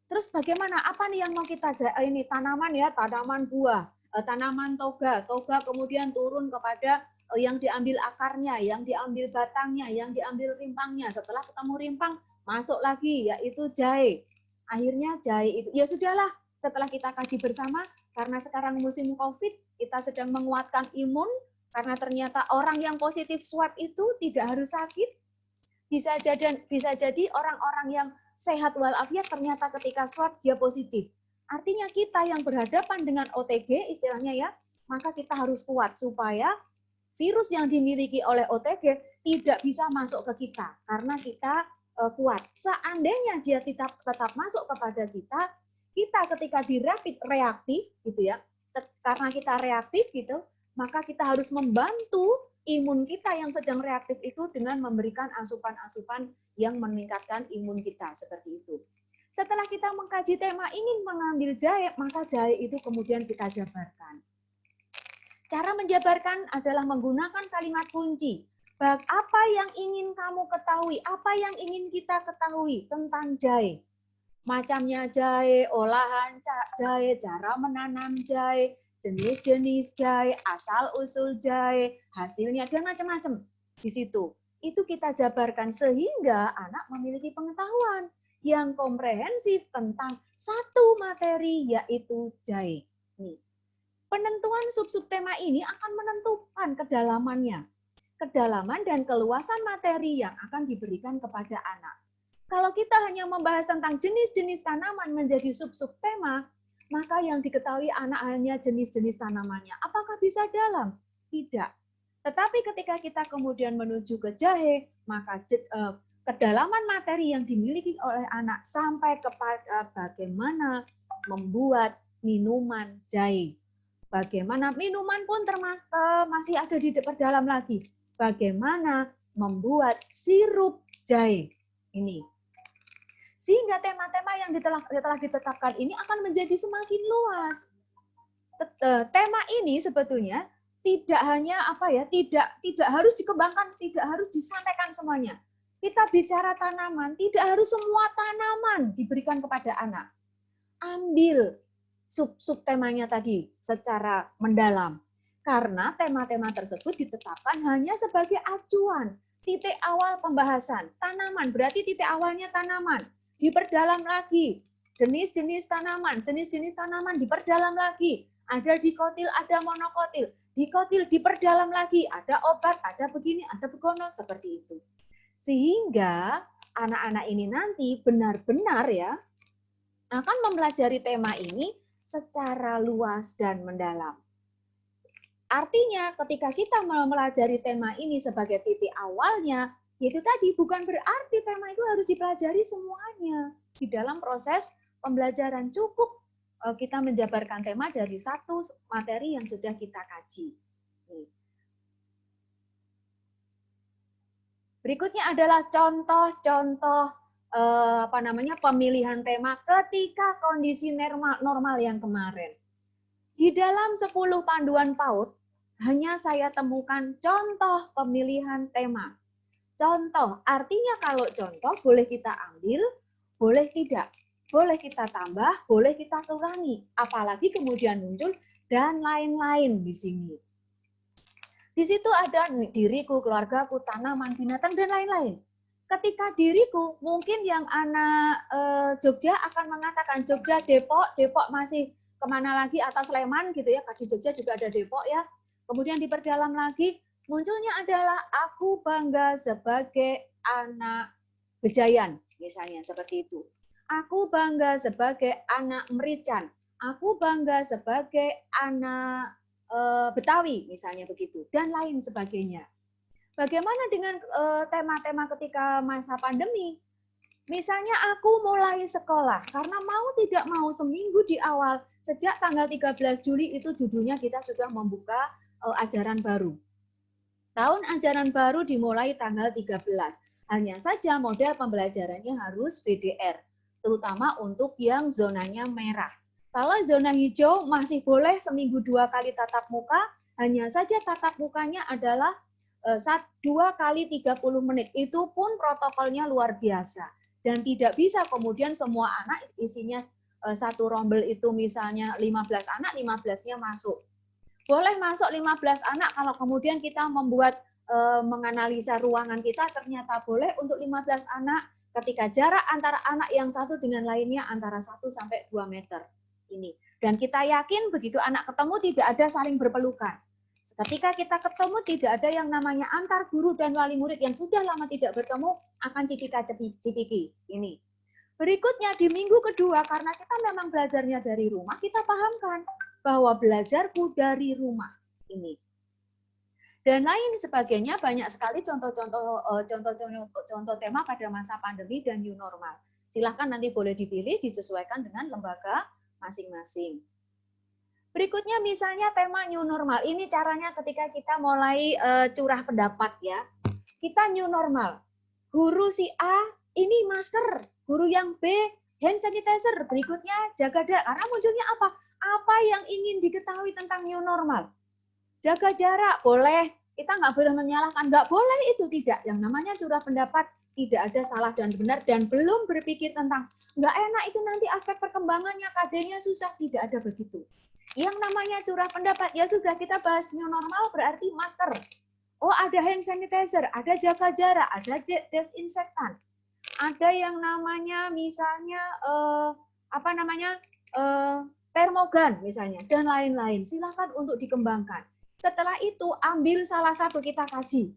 Terus bagaimana? Apa nih yang mau kita ini tanaman ya, tanaman buah. tanaman toga, kemudian turun kepada yang diambil akarnya, yang diambil batangnya, yang diambil rimpangnya. Setelah ketemu rimpang, masuk lagi yaitu jahe. Akhirnya jahe itu, ya sudahlah, setelah kita kaji bersama, karena sekarang musim COVID, kita sedang menguatkan imun, karena ternyata orang yang positif swab itu tidak harus sakit. Bisa jadi orang-orang yang sehat walafiat ternyata ketika swab dia positif. Artinya kita yang berhadapan dengan OTG istilahnya ya, maka kita harus kuat supaya virus yang dimiliki oleh OTG tidak bisa masuk ke kita karena kita kuat. Seandainya dia tetap masuk kepada kita ketika di rapid reaktif gitu ya, karena kita reaktif gitu, maka kita harus membantu imun kita yang sedang reaktif itu dengan memberikan asupan-asupan yang meningkatkan imun kita seperti itu. Setelah kita mengkaji tema ingin mengambil jahe, maka jahe itu kemudian kita jabarkan. Cara menjabarkan adalah menggunakan kalimat kunci. Apa yang ingin kamu ketahui, apa yang ingin kita ketahui tentang jahe. Macamnya jahe, olahan jahe, cara menanam jahe, jenis-jenis jahe, asal-usul jahe, hasilnya, dan macam-macam di situ. Itu kita jabarkan sehingga anak memiliki pengetahuan yang komprehensif tentang satu materi yaitu jahe. Nih. Penentuan sub-sub tema ini akan menentukan kedalamannya. Kedalaman dan keluasan materi yang akan diberikan kepada anak. Kalau kita hanya membahas tentang jenis-jenis tanaman menjadi sub-sub tema, maka yang diketahui anak hanya jenis-jenis tanamannya. Apakah bisa dalam? Tidak. Tetapi ketika kita kemudian menuju ke jahe, maka kedalaman materi yang dimiliki oleh anak sampai kepada bagaimana membuat minuman jahe. Bagaimana minuman pun masih ada di dalam lagi. Bagaimana membuat sirup jahe. Ini. Sehingga tema-tema yang telah ditetapkan ini akan menjadi semakin luas. Tema ini sebetulnya tidak hanya tidak harus dikembangkan, tidak harus disampaikan semuanya. Kita bicara tanaman, tidak harus semua tanaman diberikan kepada anak. Ambil sub-sub temanya tadi secara mendalam. Karena tema-tema tersebut ditetapkan hanya sebagai acuan, titik awal pembahasan. Tanaman, berarti titik awalnya tanaman. Diperdalam lagi, jenis-jenis tanaman diperdalam lagi. Ada dikotil, ada monokotil. Dikotil diperdalam lagi, ada obat, ada begini, ada begono, seperti itu. Sehingga anak-anak ini nanti benar-benar ya akan mempelajari tema ini secara luas dan mendalam. Artinya ketika kita mempelajari tema ini sebagai titik awalnya, yaitu tadi bukan berarti tema itu harus dipelajari semuanya. Di dalam proses pembelajaran cukup kita menjabarkan tema dari satu materi yang sudah kita kaji. Berikutnya adalah contoh-contoh pemilihan tema ketika kondisi normal yang kemarin. Di dalam 10 panduan PAUD, hanya saya temukan contoh pemilihan tema. Contoh, artinya kalau contoh boleh kita ambil, boleh tidak. Boleh kita tambah, boleh kita kurangi. Apalagi kemudian muncul dan lain-lain di sini. Di situ ada diriku, keluargaku, tanaman, binatang, dan lain-lain. Ketika diriku, mungkin yang anak Jogja akan mengatakan Jogja, Depok masih kemana lagi atas Sleman gitu ya, di Jogja juga ada Depok ya. Kemudian diperdalam lagi, munculnya adalah aku bangga sebagai anak Bejayan, misalnya seperti itu. Aku bangga sebagai anak Merican. Aku bangga sebagai anak Betawi, misalnya begitu, dan lain sebagainya. Bagaimana dengan tema-tema ketika masa pandemi? Misalnya aku mulai sekolah, karena mau tidak mau seminggu di awal, sejak tanggal 13 Juli itu judulnya kita sudah membuka ajaran baru. Tahun ajaran baru dimulai tanggal 13. Hanya saja model pembelajarannya harus BDR, terutama untuk yang zonanya merah. Kalau zona hijau masih boleh seminggu 2 kali tatap muka, hanya saja tatap mukanya adalah 2 kali 30 menit. Itu pun protokolnya luar biasa. Dan tidak bisa kemudian semua anak isinya satu rombel itu misalnya 15 anak, 15-nya masuk. Boleh masuk 15 anak kalau kemudian kita membuat menganalisa ruangan kita ternyata boleh untuk 15 anak ketika jarak antara anak yang satu dengan lainnya antara 1 sampai 2 meter. Ini. Dan kita yakin begitu anak ketemu tidak ada saling berpelukan. Ketika kita ketemu tidak ada yang namanya antar guru dan wali murid yang sudah lama tidak bertemu akan cipika-cipiki. Ini. Berikutnya di minggu kedua karena kita memang belajarnya dari rumah, kita pahamkan bahwa belajarku dari rumah ini. Dan lain sebagainya, banyak sekali contoh-contoh tema pada masa pandemi dan new normal. Silahkan nanti boleh dipilih, disesuaikan dengan lembaga masing-masing. Berikutnya misalnya tema new normal. Ini caranya ketika kita mulai curah pendapat ya. Kita new normal. Guru si A ini masker, guru yang B hand sanitizer, berikutnya jaga jarak. Karena munculnya apa? Apa yang ingin diketahui tentang new normal? Jaga jarak, boleh. Kita nggak boleh menyalahkan, nggak boleh itu tidak. Yang namanya curah pendapat tidak ada salah dan benar dan belum berpikir tentang nggak enak itu nanti aspek perkembangannya, KD-nya susah, tidak ada begitu. Yang namanya curah pendapat, ya sudah kita bahas new normal berarti masker. Oh ada hand sanitizer, ada jaga jarak, ada desinfektan. Ada yang namanya misalnya termogan misalnya dan lain-lain. Silakan untuk dikembangkan. Setelah itu ambil salah satu kita kaji.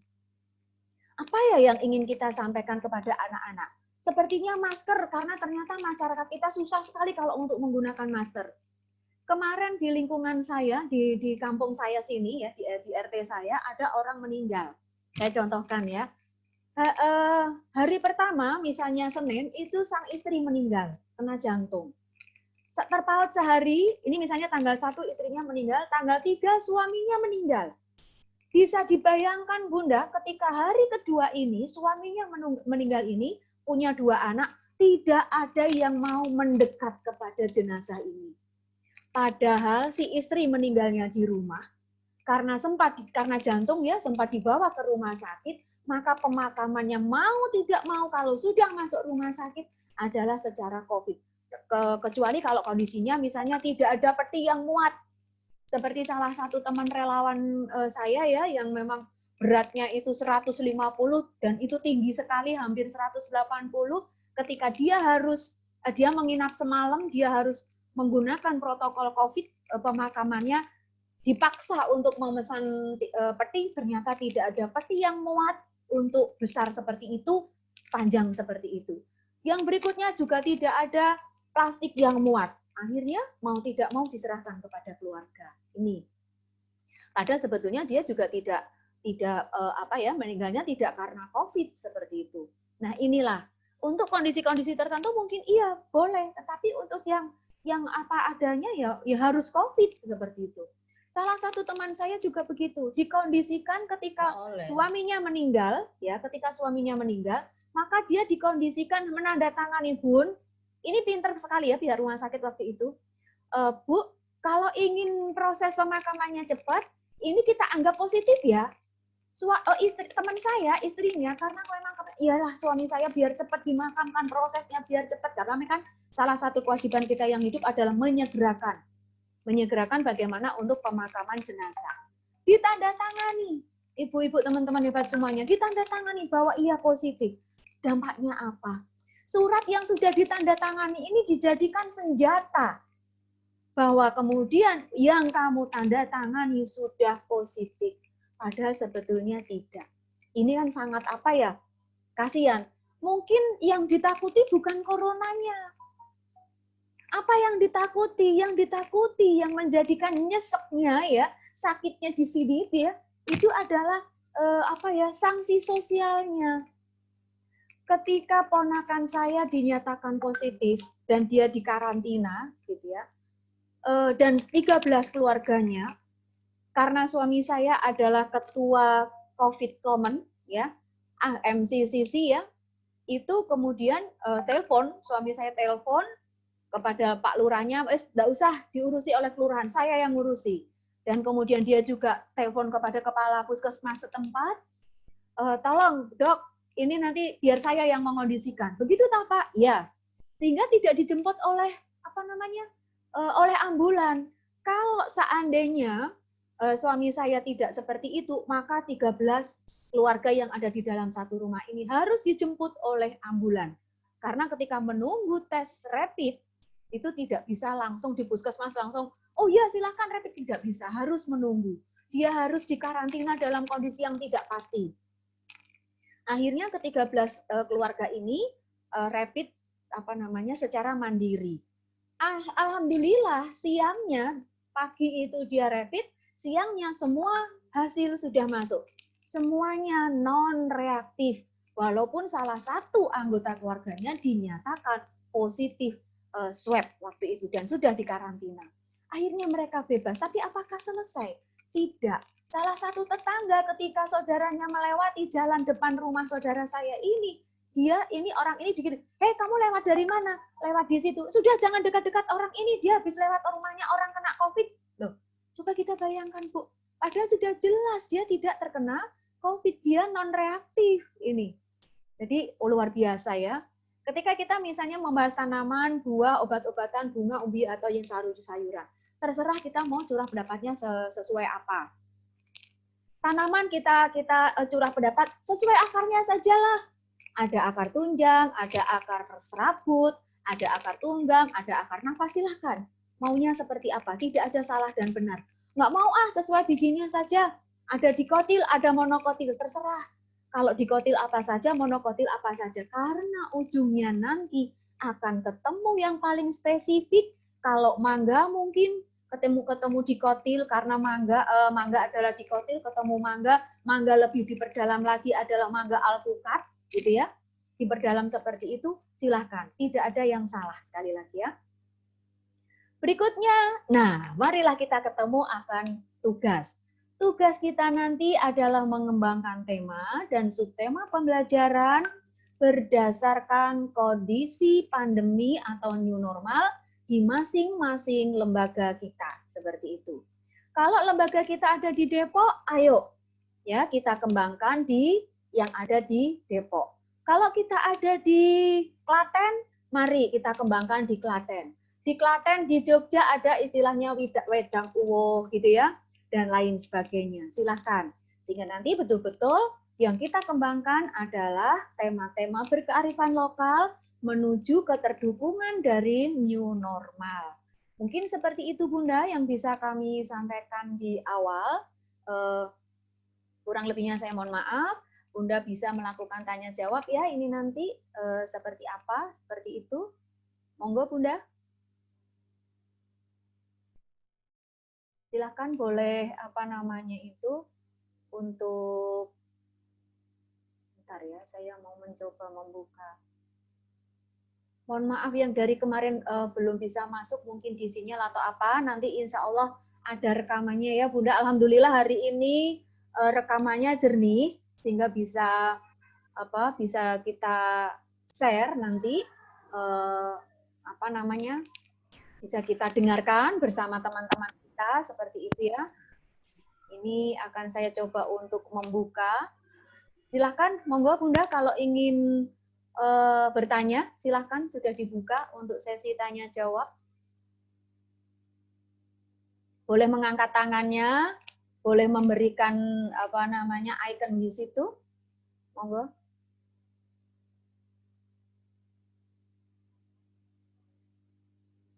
Apa ya yang ingin kita sampaikan kepada anak-anak? Sepertinya masker karena ternyata masyarakat kita susah sekali kalau untuk menggunakan masker. Kemarin di lingkungan saya di kampung saya sini ya di RT saya ada orang meninggal. Saya contohkan ya. Hari pertama misalnya Senin itu sang istri meninggal kena jantung. Terpaut sehari, ini misalnya tanggal 1 istrinya meninggal, tanggal 3 suaminya meninggal. Bisa dibayangkan Bunda, ketika hari kedua ini, suaminya meninggal ini, punya 2 anak, tidak ada yang mau mendekat kepada jenazah ini. Padahal si istri meninggalnya di rumah, karena jantung ya, sempat dibawa ke rumah sakit, maka pemakamannya mau tidak mau, kalau sudah masuk rumah sakit, adalah secara COVID. Kecuali kalau kondisinya misalnya tidak ada peti yang muat. Seperti salah satu teman relawan saya ya yang memang beratnya itu 150 dan itu tinggi sekali hampir 180 ketika dia menginap semalam dia harus menggunakan protokol COVID pemakamannya dipaksa untuk memesan peti ternyata tidak ada peti yang muat untuk besar seperti itu, panjang seperti itu. Yang berikutnya juga tidak ada plastik yang muat. Akhirnya mau tidak mau diserahkan kepada keluarga. Ini. Padahal sebetulnya dia juga tidak meninggalnya tidak karena COVID seperti itu. Nah, inilah untuk kondisi-kondisi tertentu mungkin iya boleh, tetapi untuk yang apa adanya ya harus COVID seperti itu. Salah satu teman saya juga begitu, dikondisikan ketika suaminya meninggal, maka dia dikondisikan menandatangani, Bun. Ini pinter sekali ya pihak rumah sakit waktu itu. Bu, kalau ingin proses pemakamannya cepat, ini kita anggap positif ya. Teman saya, istrinya, karena memang iyalah suami saya biar cepat dimakamkan, prosesnya biar cepat. Karena kan salah satu kewajiban kita yang hidup adalah menyegerakan bagaimana untuk pemakaman jenazah. Ditandatangani, ibu-ibu teman-teman hebat semuanya, ditandatangani bahwa ia positif. Dampaknya apa? Surat yang sudah ditandatangani ini dijadikan senjata bahwa kemudian yang kamu tandatangani sudah positif, padahal sebetulnya tidak. Ini kan sangat kasihan. Mungkin yang ditakuti bukan coronanya. Apa yang ditakuti? Yang ditakuti yang menjadikan nyeseknya ya, sakitnya di sini itu adalah sanksi sosialnya. Ketika ponakan saya dinyatakan positif dan dia dikarantina dan 13 keluarganya, karena suami saya adalah ketua COVID Common MCCC itu kemudian suami saya telepon kepada Pak Lurahnya, tidak usah diurusi oleh kelurahan, saya yang ngurusi. Dan kemudian dia juga telepon kepada kepala puskesmas setempat, tolong dok, ini nanti biar saya yang mengondisikan. Begitu tak Pak? Ya. Sehingga tidak dijemput oleh apa namanya oleh ambulan. Kalau seandainya suami saya tidak seperti itu, maka 13 keluarga yang ada di dalam satu rumah ini harus dijemput oleh ambulan. Karena ketika menunggu tes rapid, itu tidak bisa langsung di puskesmas langsung, oh ya silakan rapid, tidak bisa, harus menunggu. Dia harus dikarantina dalam kondisi yang tidak pasti. Akhirnya ke-13 keluarga ini rapid secara mandiri. Alhamdulillah siangnya, pagi itu dia rapid, siangnya semua hasil sudah masuk. Semuanya non reaktif. Walaupun salah satu anggota keluarganya dinyatakan positif swab waktu itu dan sudah dikarantina. Akhirnya mereka bebas, tapi apakah selesai? Tidak. Salah satu tetangga ketika saudaranya melewati jalan depan rumah saudara saya ini orang ini dikit, hei kamu lewat dari mana? Lewat di situ. Sudah jangan dekat-dekat orang ini, dia habis lewat rumahnya orang kena COVID. Loh, coba kita bayangkan Bu, padahal sudah jelas dia tidak terkena COVID, dia non-reaktif ini. Jadi luar biasa ya. Ketika kita misalnya membahas tanaman, buah, obat-obatan, bunga, umbi, atau yang sayuran, terserah kita mau curah pendapatnya sesuai apa. Tanaman kita curah pendapat sesuai akarnya sajalah. Ada akar tunjang, ada akar serabut, ada akar tunggang, ada akar nafas, silahkan. Maunya seperti apa, tidak ada salah dan benar. Nggak mau sesuai bijinya saja. Ada dikotil, ada monokotil, terserah. Kalau dikotil apa saja, monokotil apa saja. Karena ujungnya nanti akan ketemu yang paling spesifik. Kalau mangga mungkin ketemu dikotil karena mangga adalah dikotil, ketemu mangga lebih diperdalam lagi adalah mangga alpukat, gitu ya, diperdalam seperti itu, silahkan. Tidak ada yang salah, sekali lagi ya. Berikutnya, nah marilah kita ketemu akan tugas. Tugas kita nanti adalah mengembangkan tema dan subtema pembelajaran berdasarkan kondisi pandemi atau new normal di masing-masing lembaga kita, seperti itu. Kalau lembaga kita ada di Depok, ayo ya kita kembangkan di yang ada di Depok. Kalau kita ada di Klaten, mari kita kembangkan di Klaten. Di Klaten, di Jogja ada istilahnya wedang uwo gitu ya, dan lain sebagainya. Silahkan. Sehingga nanti betul-betul yang kita kembangkan adalah tema-tema berkearifan lokal menuju keterdukungan dari new normal. Mungkin seperti itu Bunda yang bisa kami sampaikan di awal. Kurang lebihnya saya mohon maaf. Bunda bisa melakukan tanya jawab ya, ini nanti seperti apa, seperti itu. Monggo Bunda. Silakan boleh untuk bentar ya, saya mau mencoba membuka. Mohon maaf yang dari kemarin belum bisa masuk, mungkin di sinyal atau apa, nanti insya Allah ada rekamannya ya Bunda. Alhamdulillah hari ini rekamannya jernih, sehingga bisa kita share nanti bisa kita dengarkan bersama teman-teman kita seperti itu ya. Ini akan saya coba untuk membuka. Silakan, monggo Bunda kalau ingin bertanya, silakan sudah dibuka untuk sesi tanya jawab. Boleh mengangkat tangannya, boleh memberikan icon di situ. Monggo.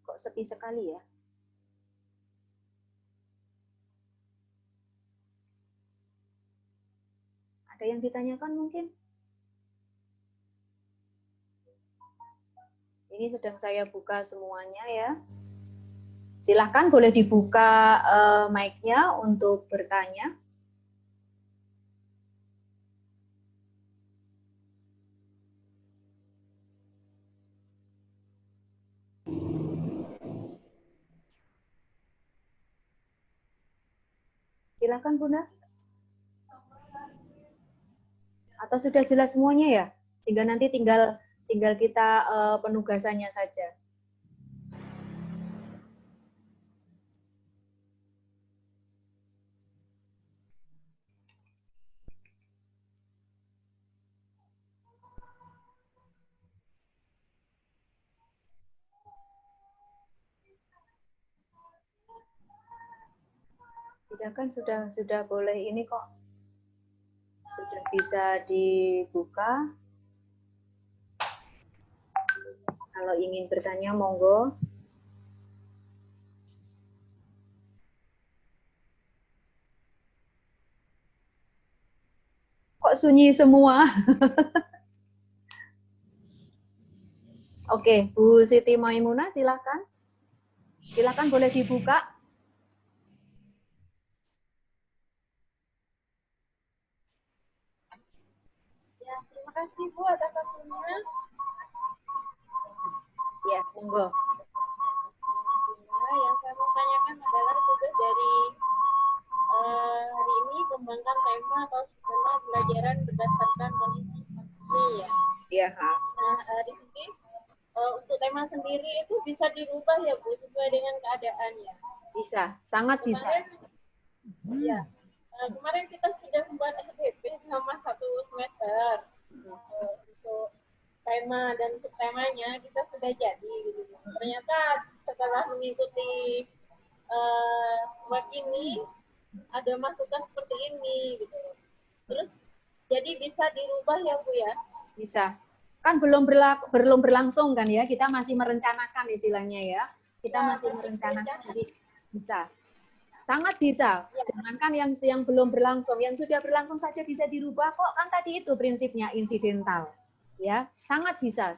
Kok sepi sekali ya? Ada yang ditanyakan mungkin? Ini sedang saya buka semuanya ya. Silahkan boleh dibuka mic-nya untuk bertanya. Silakan Bunda. Atau sudah jelas semuanya ya? Sehingga nanti tinggal kita penugasannya saja. sudah boleh ini kok. Sudah bisa dibuka. Kalau ingin bertanya, monggo. Kok sunyi semua? Oke, Bu Siti Maimunah, silakan. Silakan boleh dibuka. Ya, terima kasih Bu atas waktunya. Ya, monggo. Nah, yang saya mau tanyakan adalah tugas dari hari ini kembangkan tema atau skema pembelajaran berdasarkan kondisi pandemi ya. Iya. Nah, di sini untuk tema sendiri itu bisa dirubah ya Bu sesuai dengan keadaan ya. Bisa, sangat bisa. Ya, kemarin kita sudah membuat SPP selama 1 semester untuk tema dan subtemanya kita sudah jadi gitu. Ternyata setelah mengikuti web ini ada masukan seperti ini gitu. Terus jadi bisa dirubah ya Bu ya? Bisa. Kan belum berlangsung kan ya, kita masih merencanakan istilahnya ya. Kita masih merencanakan, jadi bisa. Sangat bisa. Jangankan yang belum berlangsung, yang sudah berlangsung saja bisa dirubah kok. Kan tadi itu prinsipnya insidental. Ya, sangat bisa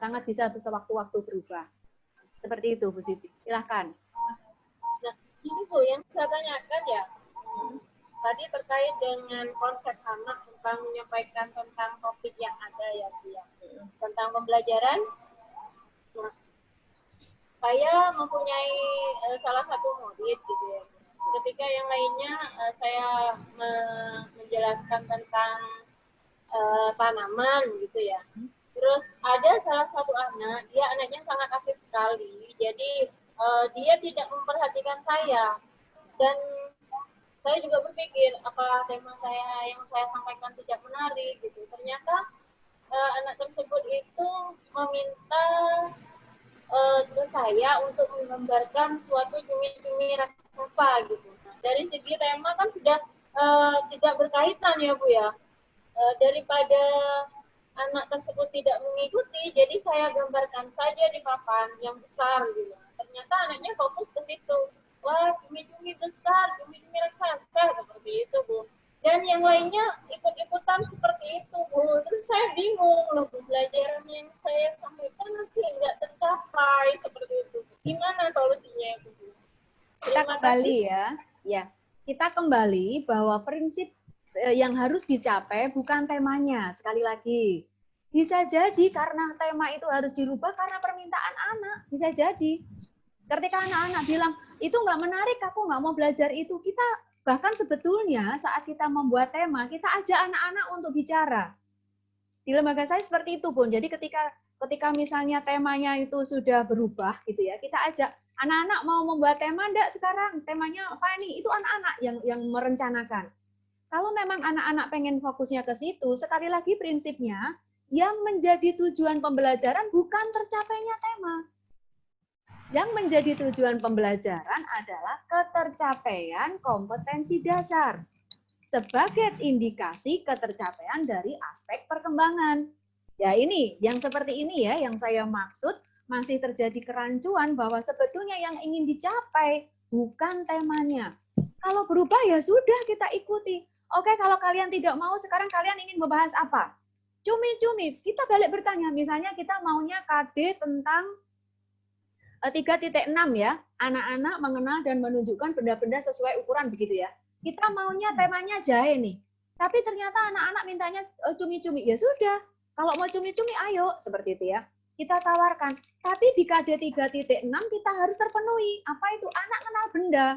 sewaktu-waktu berubah. Seperti itu, Bu Siti. Silahkan. Nah, ini Bu yang saya tanyakan ya. Tadi terkait dengan konsep anak tentang menyampaikan tentang topik yang ada ya Bu ya. Tentang pembelajaran. Nah, saya mempunyai salah satu murid gitu ya. Ketika yang lainnya saya menjelaskan tentang tanaman gitu ya. Terus ada salah satu anak, dia anaknya sangat aktif sekali. Jadi dia tidak memperhatikan saya. Dan saya juga berpikir apa tema saya yang saya sampaikan tidak menarik gitu. Ternyata anak tersebut itu meminta ke saya untuk menggambarkan suatu cumi-cumi raksasa gitu. Nah, dari segi tema kan sudah tidak berkaitan ya Bu ya. Daripada anak tersebut tidak mengikuti, jadi saya gambarkan saja di papan yang besar gitu. Ternyata anaknya fokus ke situ. Wah, cumi-cumi besar, cumi-cumi raksasa, seperti itu Bu. Dan yang lainnya ikut-ikutan seperti itu Bu. Terus saya bingung loh, pembelajaran yang saya sampaikan nanti nggak tercapai seperti itu. Gimana solusinya itu Bu? Kita kembali ya. Kita kembali bahwa prinsip yang harus dicapai bukan temanya. Sekali lagi, bisa jadi karena tema itu harus dirubah karena permintaan anak. Bisa jadi. Ketika anak-anak bilang, itu nggak menarik, aku nggak mau belajar itu. Kita bahkan sebetulnya saat kita membuat tema, kita ajak anak-anak untuk bicara. Di lembaga saya seperti itu pun. Jadi ketika misalnya temanya itu sudah berubah gitu ya, kita ajak anak-anak mau membuat tema enggak sekarang? Temanya apa nih? Itu anak-anak yang merencanakan. Kalau memang anak-anak pengen fokusnya ke situ, sekali lagi prinsipnya, yang menjadi tujuan pembelajaran bukan tercapainya tema. Yang menjadi tujuan pembelajaran adalah ketercapaian kompetensi dasar sebagai indikasi ketercapaian dari aspek perkembangan. Ya ini, yang seperti ini ya, yang saya maksud masih terjadi kerancuan bahwa sebetulnya yang ingin dicapai bukan temanya. Kalau berubah ya sudah kita ikuti. Oke, kalau kalian tidak mau, sekarang kalian ingin membahas apa? Cumi-cumi. Kita balik bertanya, misalnya kita maunya KD tentang 3.6 ya, anak-anak mengenal dan menunjukkan benda-benda sesuai ukuran begitu ya. Kita maunya temanya jahe nih. Tapi ternyata anak-anak mintanya cumi-cumi. Ya sudah, kalau mau cumi-cumi ayo, seperti itu ya. Kita tawarkan. Tapi di KD 3.6 kita harus terpenuhi. Apa itu? Anak kenal benda.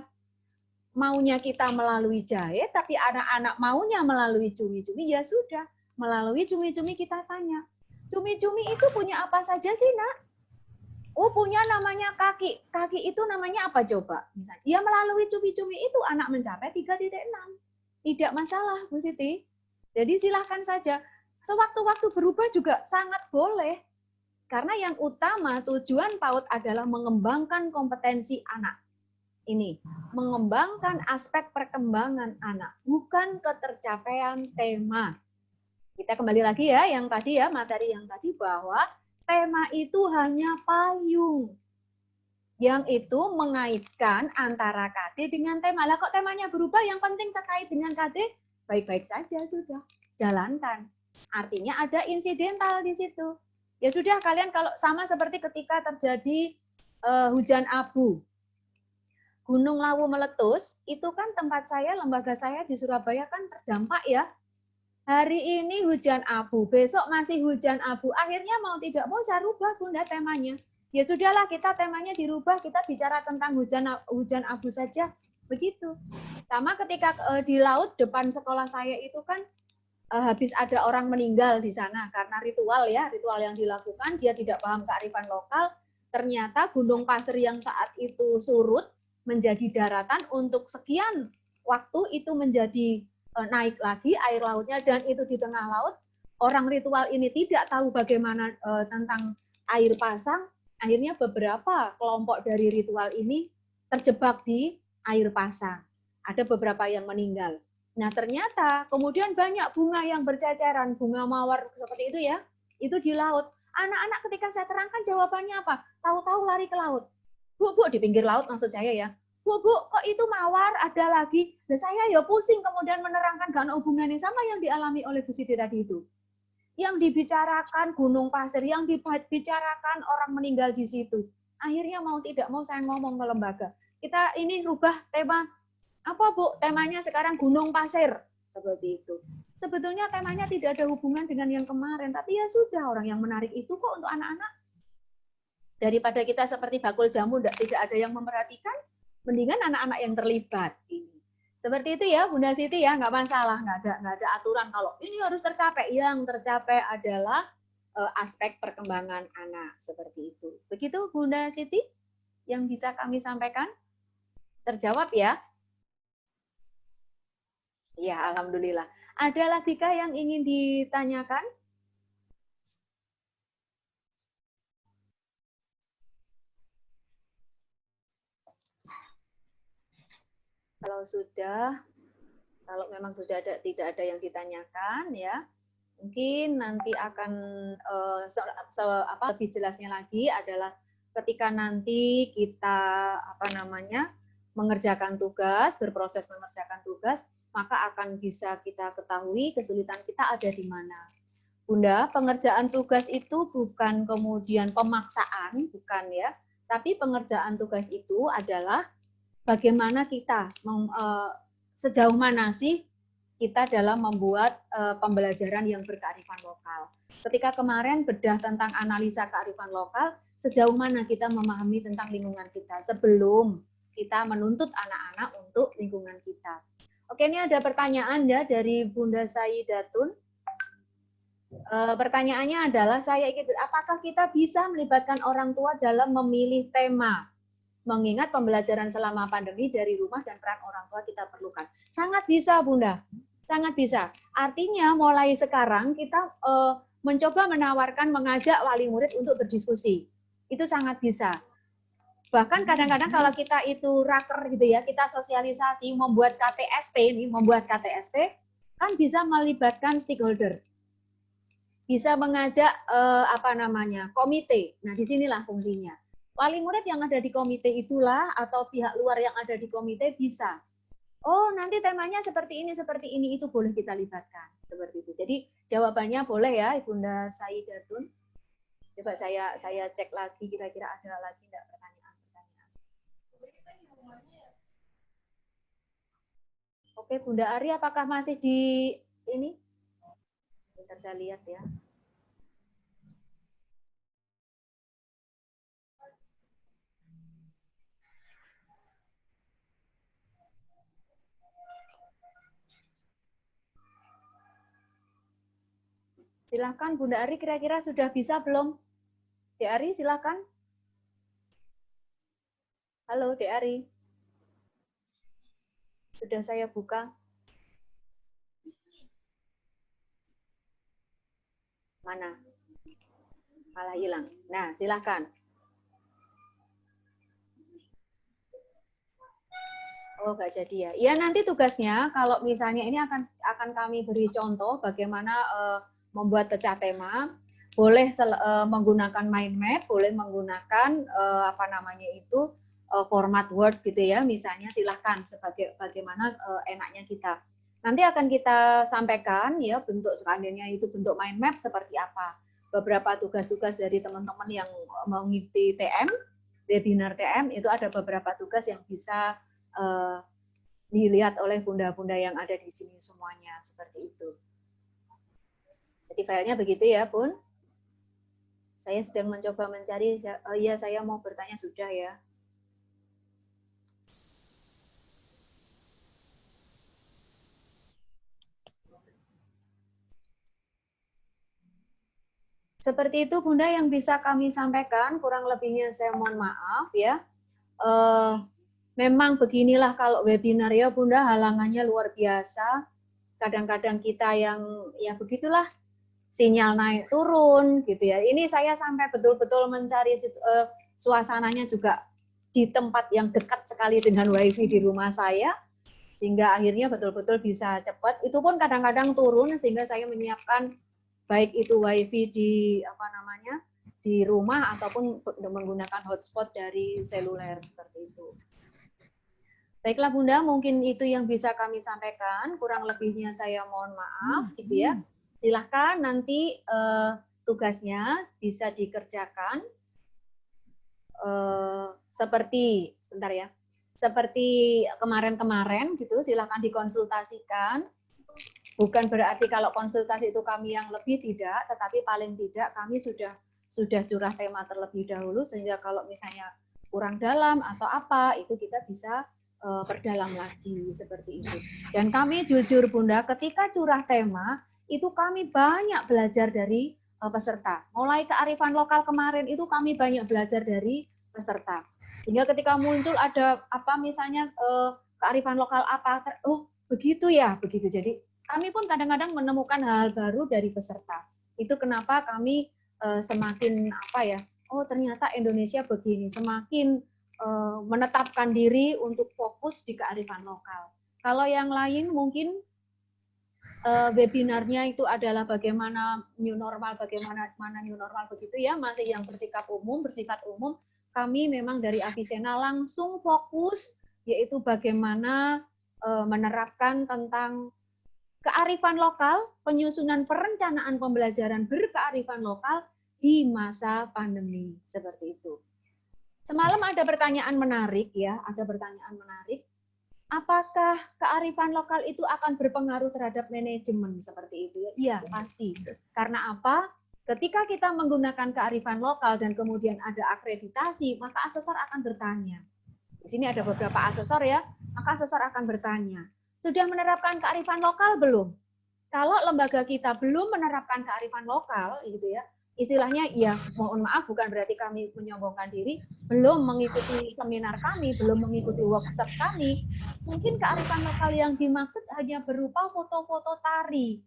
Maunya kita melalui jahe, tapi anak-anak maunya melalui cumi-cumi, ya sudah. Melalui cumi-cumi kita tanya. Cumi-cumi itu punya apa saja sih, Nak? Oh, punya namanya kaki. Kaki itu namanya apa coba? Misalnya, ya melalui cumi-cumi itu anak mencapai 3.6. Tidak masalah, Bu Siti. Jadi silahkan saja. Sewaktu-waktu berubah juga sangat boleh. Karena yang utama tujuan PAUD adalah mengembangkan kompetensi anak. Ini mengembangkan aspek perkembangan anak, bukan ketercapaian tema. Kita kembali lagi ya, yang tadi ya, materi yang tadi bahwa tema itu hanya payung yang itu mengaitkan antara KD dengan tema. Lah kok temanya berubah, yang penting terkait dengan KD, baik-baik saja sudah, jalankan. Artinya ada insidental di situ. Ya sudah, kalian kalau sama seperti ketika terjadi hujan abu, Gunung Lawu meletus, itu kan tempat saya, lembaga saya di Surabaya kan terdampak ya. Hari ini hujan abu, besok masih hujan abu. Akhirnya mau tidak mau saya rubah Bunda temanya. Ya sudahlah, kita temanya dirubah, kita bicara tentang hujan abu saja. Begitu. Sama ketika di laut depan sekolah saya itu kan habis ada orang meninggal di sana karena ritual ya, ritual yang dilakukan, dia tidak paham kearifan lokal. Ternyata gunung pasir yang saat itu surut menjadi daratan untuk sekian waktu itu menjadi naik lagi air lautnya, dan itu di tengah laut. Orang ritual ini tidak tahu bagaimana tentang air pasang, akhirnya beberapa kelompok dari ritual ini terjebak di air pasang. Ada beberapa yang meninggal. Nah ternyata kemudian banyak bunga yang berceceran, bunga mawar seperti itu ya, itu di laut. Anak-anak ketika saya terangkan jawabannya apa? Tahu-tahu lari ke laut. Bu, di pinggir laut maksud saya ya. Bu, kok itu mawar ada lagi? Nah, saya ya pusing kemudian menerangkan gak ada hubungannya sama yang dialami oleh Bu Siti tadi itu. Yang dibicarakan gunung pasir, yang dibicarakan orang meninggal di situ. Akhirnya mau tidak mau saya ngomong ke lembaga. Kita ini rubah tema, apa Bu? Temanya sekarang gunung pasir. Seperti itu. Sebetulnya temanya tidak ada hubungan dengan yang kemarin, tapi ya sudah, orang yang menarik itu kok untuk anak-anak. Daripada kita seperti bakul jamu, tidak ada yang memperhatikan, mendingan anak-anak yang terlibat. Seperti itu ya Bunda Siti ya, nggak masalah, nggak ada aturan kalau ini harus tercapai. Yang tercapai adalah aspek perkembangan anak, seperti itu. Begitu Bunda Siti yang bisa kami sampaikan? Terjawab ya? Ya, alhamdulillah. Ada lagi kah yang ingin ditanyakan? Kalau sudah, kalau memang sudah tidak ada yang ditanyakan ya, mungkin nanti akan lebih jelasnya lagi adalah ketika nanti kita mengerjakan tugas, berproses mengerjakan tugas, maka akan bisa kita ketahui kesulitan kita ada di mana. Bunda, pengerjaan tugas itu bukan kemudian pemaksaan, bukan ya, tapi pengerjaan tugas itu adalah bagaimana kita sejauh mana sih kita dalam membuat pembelajaran yang berkearifan lokal. Ketika kemarin bedah tentang analisa kearifan lokal, sejauh mana kita memahami tentang lingkungan kita sebelum kita menuntut anak-anak untuk lingkungan kita. Oke, ini ada pertanyaan ya dari Bunda Saidatun. Pertanyaannya adalah, saya ingin, apakah kita bisa melibatkan orang tua dalam memilih tema? Mengingat pembelajaran selama pandemi dari rumah dan peran orang tua kita perlukan. Sangat bisa, Bunda. Sangat bisa. Artinya mulai sekarang kita mencoba menawarkan, mengajak wali murid untuk berdiskusi. Itu sangat bisa. Bahkan kadang-kadang kalau kita itu raker gitu ya, kita sosialisasi, membuat KTSP, kan bisa melibatkan stakeholder. Bisa mengajak komite. Nah, disinilah fungsinya. Wali murid yang ada di komite itulah, atau pihak luar yang ada di komite bisa. Oh, nanti temanya seperti ini, itu boleh kita libatkan. Seperti itu. Jadi jawabannya boleh ya, Ibunda Saidatun. Coba saya cek lagi, kira-kira ada lagi enggak pertanyaan-pertanyaan. Oke, Bunda Ari, apakah masih di ini? Bentar saya lihat ya. Silakan Bunda Ari, kira-kira sudah bisa belum? Dek Ari, silakan. Halo Dek Ari. Sudah saya buka. Mana? Malah hilang. Nah, silakan. Oh, nggak jadi ya. Ya nanti tugasnya kalau misalnya ini akan kami beri contoh bagaimana membuat pecah tema. Boleh menggunakan mind map, boleh menggunakan apa namanya itu format Word gitu ya. Misalnya silahkan sebagai bagaimana enaknya kita. Nanti akan kita sampaikan ya bentuk seandainya itu bentuk mind map seperti apa. Beberapa tugas-tugas dari teman-teman yang mengikuti TM, webinar TM itu ada beberapa tugas yang bisa dilihat oleh bunda-bunda yang ada di sini semuanya seperti itu. Jadi filenya begitu ya, Bun. Saya sedang mencoba mencari. Oh iya, saya mau bertanya sudah ya. Seperti itu, Bunda, yang bisa kami sampaikan. Kurang lebihnya saya mohon maaf ya. Memang beginilah kalau webinar ya, Bunda, halangannya luar biasa. Kadang-kadang kita yang ya begitulah, sinyal naik turun gitu ya. Ini saya sampai betul-betul mencari suasananya juga di tempat yang dekat sekali dengan WiFi di rumah saya, sehingga akhirnya betul-betul bisa cepat. Itu pun kadang-kadang turun sehingga saya menyiapkan baik itu WiFi di apa namanya di rumah ataupun menggunakan hotspot dari seluler seperti itu. Baiklah Bunda, mungkin itu yang bisa kami sampaikan. Kurang lebihnya saya mohon maaf gitu ya. Silahkan nanti tugasnya bisa dikerjakan seperti sebentar ya, seperti kemarin-kemarin gitu. Silahkan dikonsultasikan. Bukan berarti kalau konsultasi itu kami yang lebih, tidak, tetapi paling tidak kami sudah curah tema terlebih dahulu sehingga kalau misalnya kurang dalam atau apa itu kita bisa perdalam lagi seperti itu. Dan kami jujur Bunda, ketika curah tema itu kami banyak belajar dari peserta. Mulai kearifan lokal kemarin itu kami banyak belajar dari peserta. Sehingga ketika muncul ada apa misalnya kearifan lokal apa, oh begitu ya, begitu. Jadi kami pun kadang-kadang menemukan hal baru dari peserta. Itu kenapa kami semakin apa ya, oh ternyata Indonesia begini, semakin menetapkan diri untuk fokus di kearifan lokal. Kalau yang lain mungkin webinarnya itu adalah bagaimana new normal, bagaimana new normal begitu ya, masih yang bersifat umum. Kami memang dari Avicenna langsung fokus yaitu bagaimana menerapkan tentang kearifan lokal, penyusunan perencanaan pembelajaran berkearifan lokal di masa pandemi seperti itu. Semalam ada pertanyaan menarik ya, Apakah kearifan lokal itu akan berpengaruh terhadap manajemen seperti itu? Iya, pasti. Karena apa? Ketika kita menggunakan kearifan lokal dan kemudian ada akreditasi, maka asesor akan bertanya. Di sini ada beberapa asesor ya, maka asesor akan bertanya, sudah menerapkan kearifan lokal belum? Kalau lembaga kita belum menerapkan kearifan lokal, gitu ya, istilahnya ya mohon maaf bukan berarti kami menyombongkan diri, belum mengikuti seminar kami, belum mengikuti workshop kami, mungkin kearifan lokal yang dimaksud hanya berupa foto-foto tari.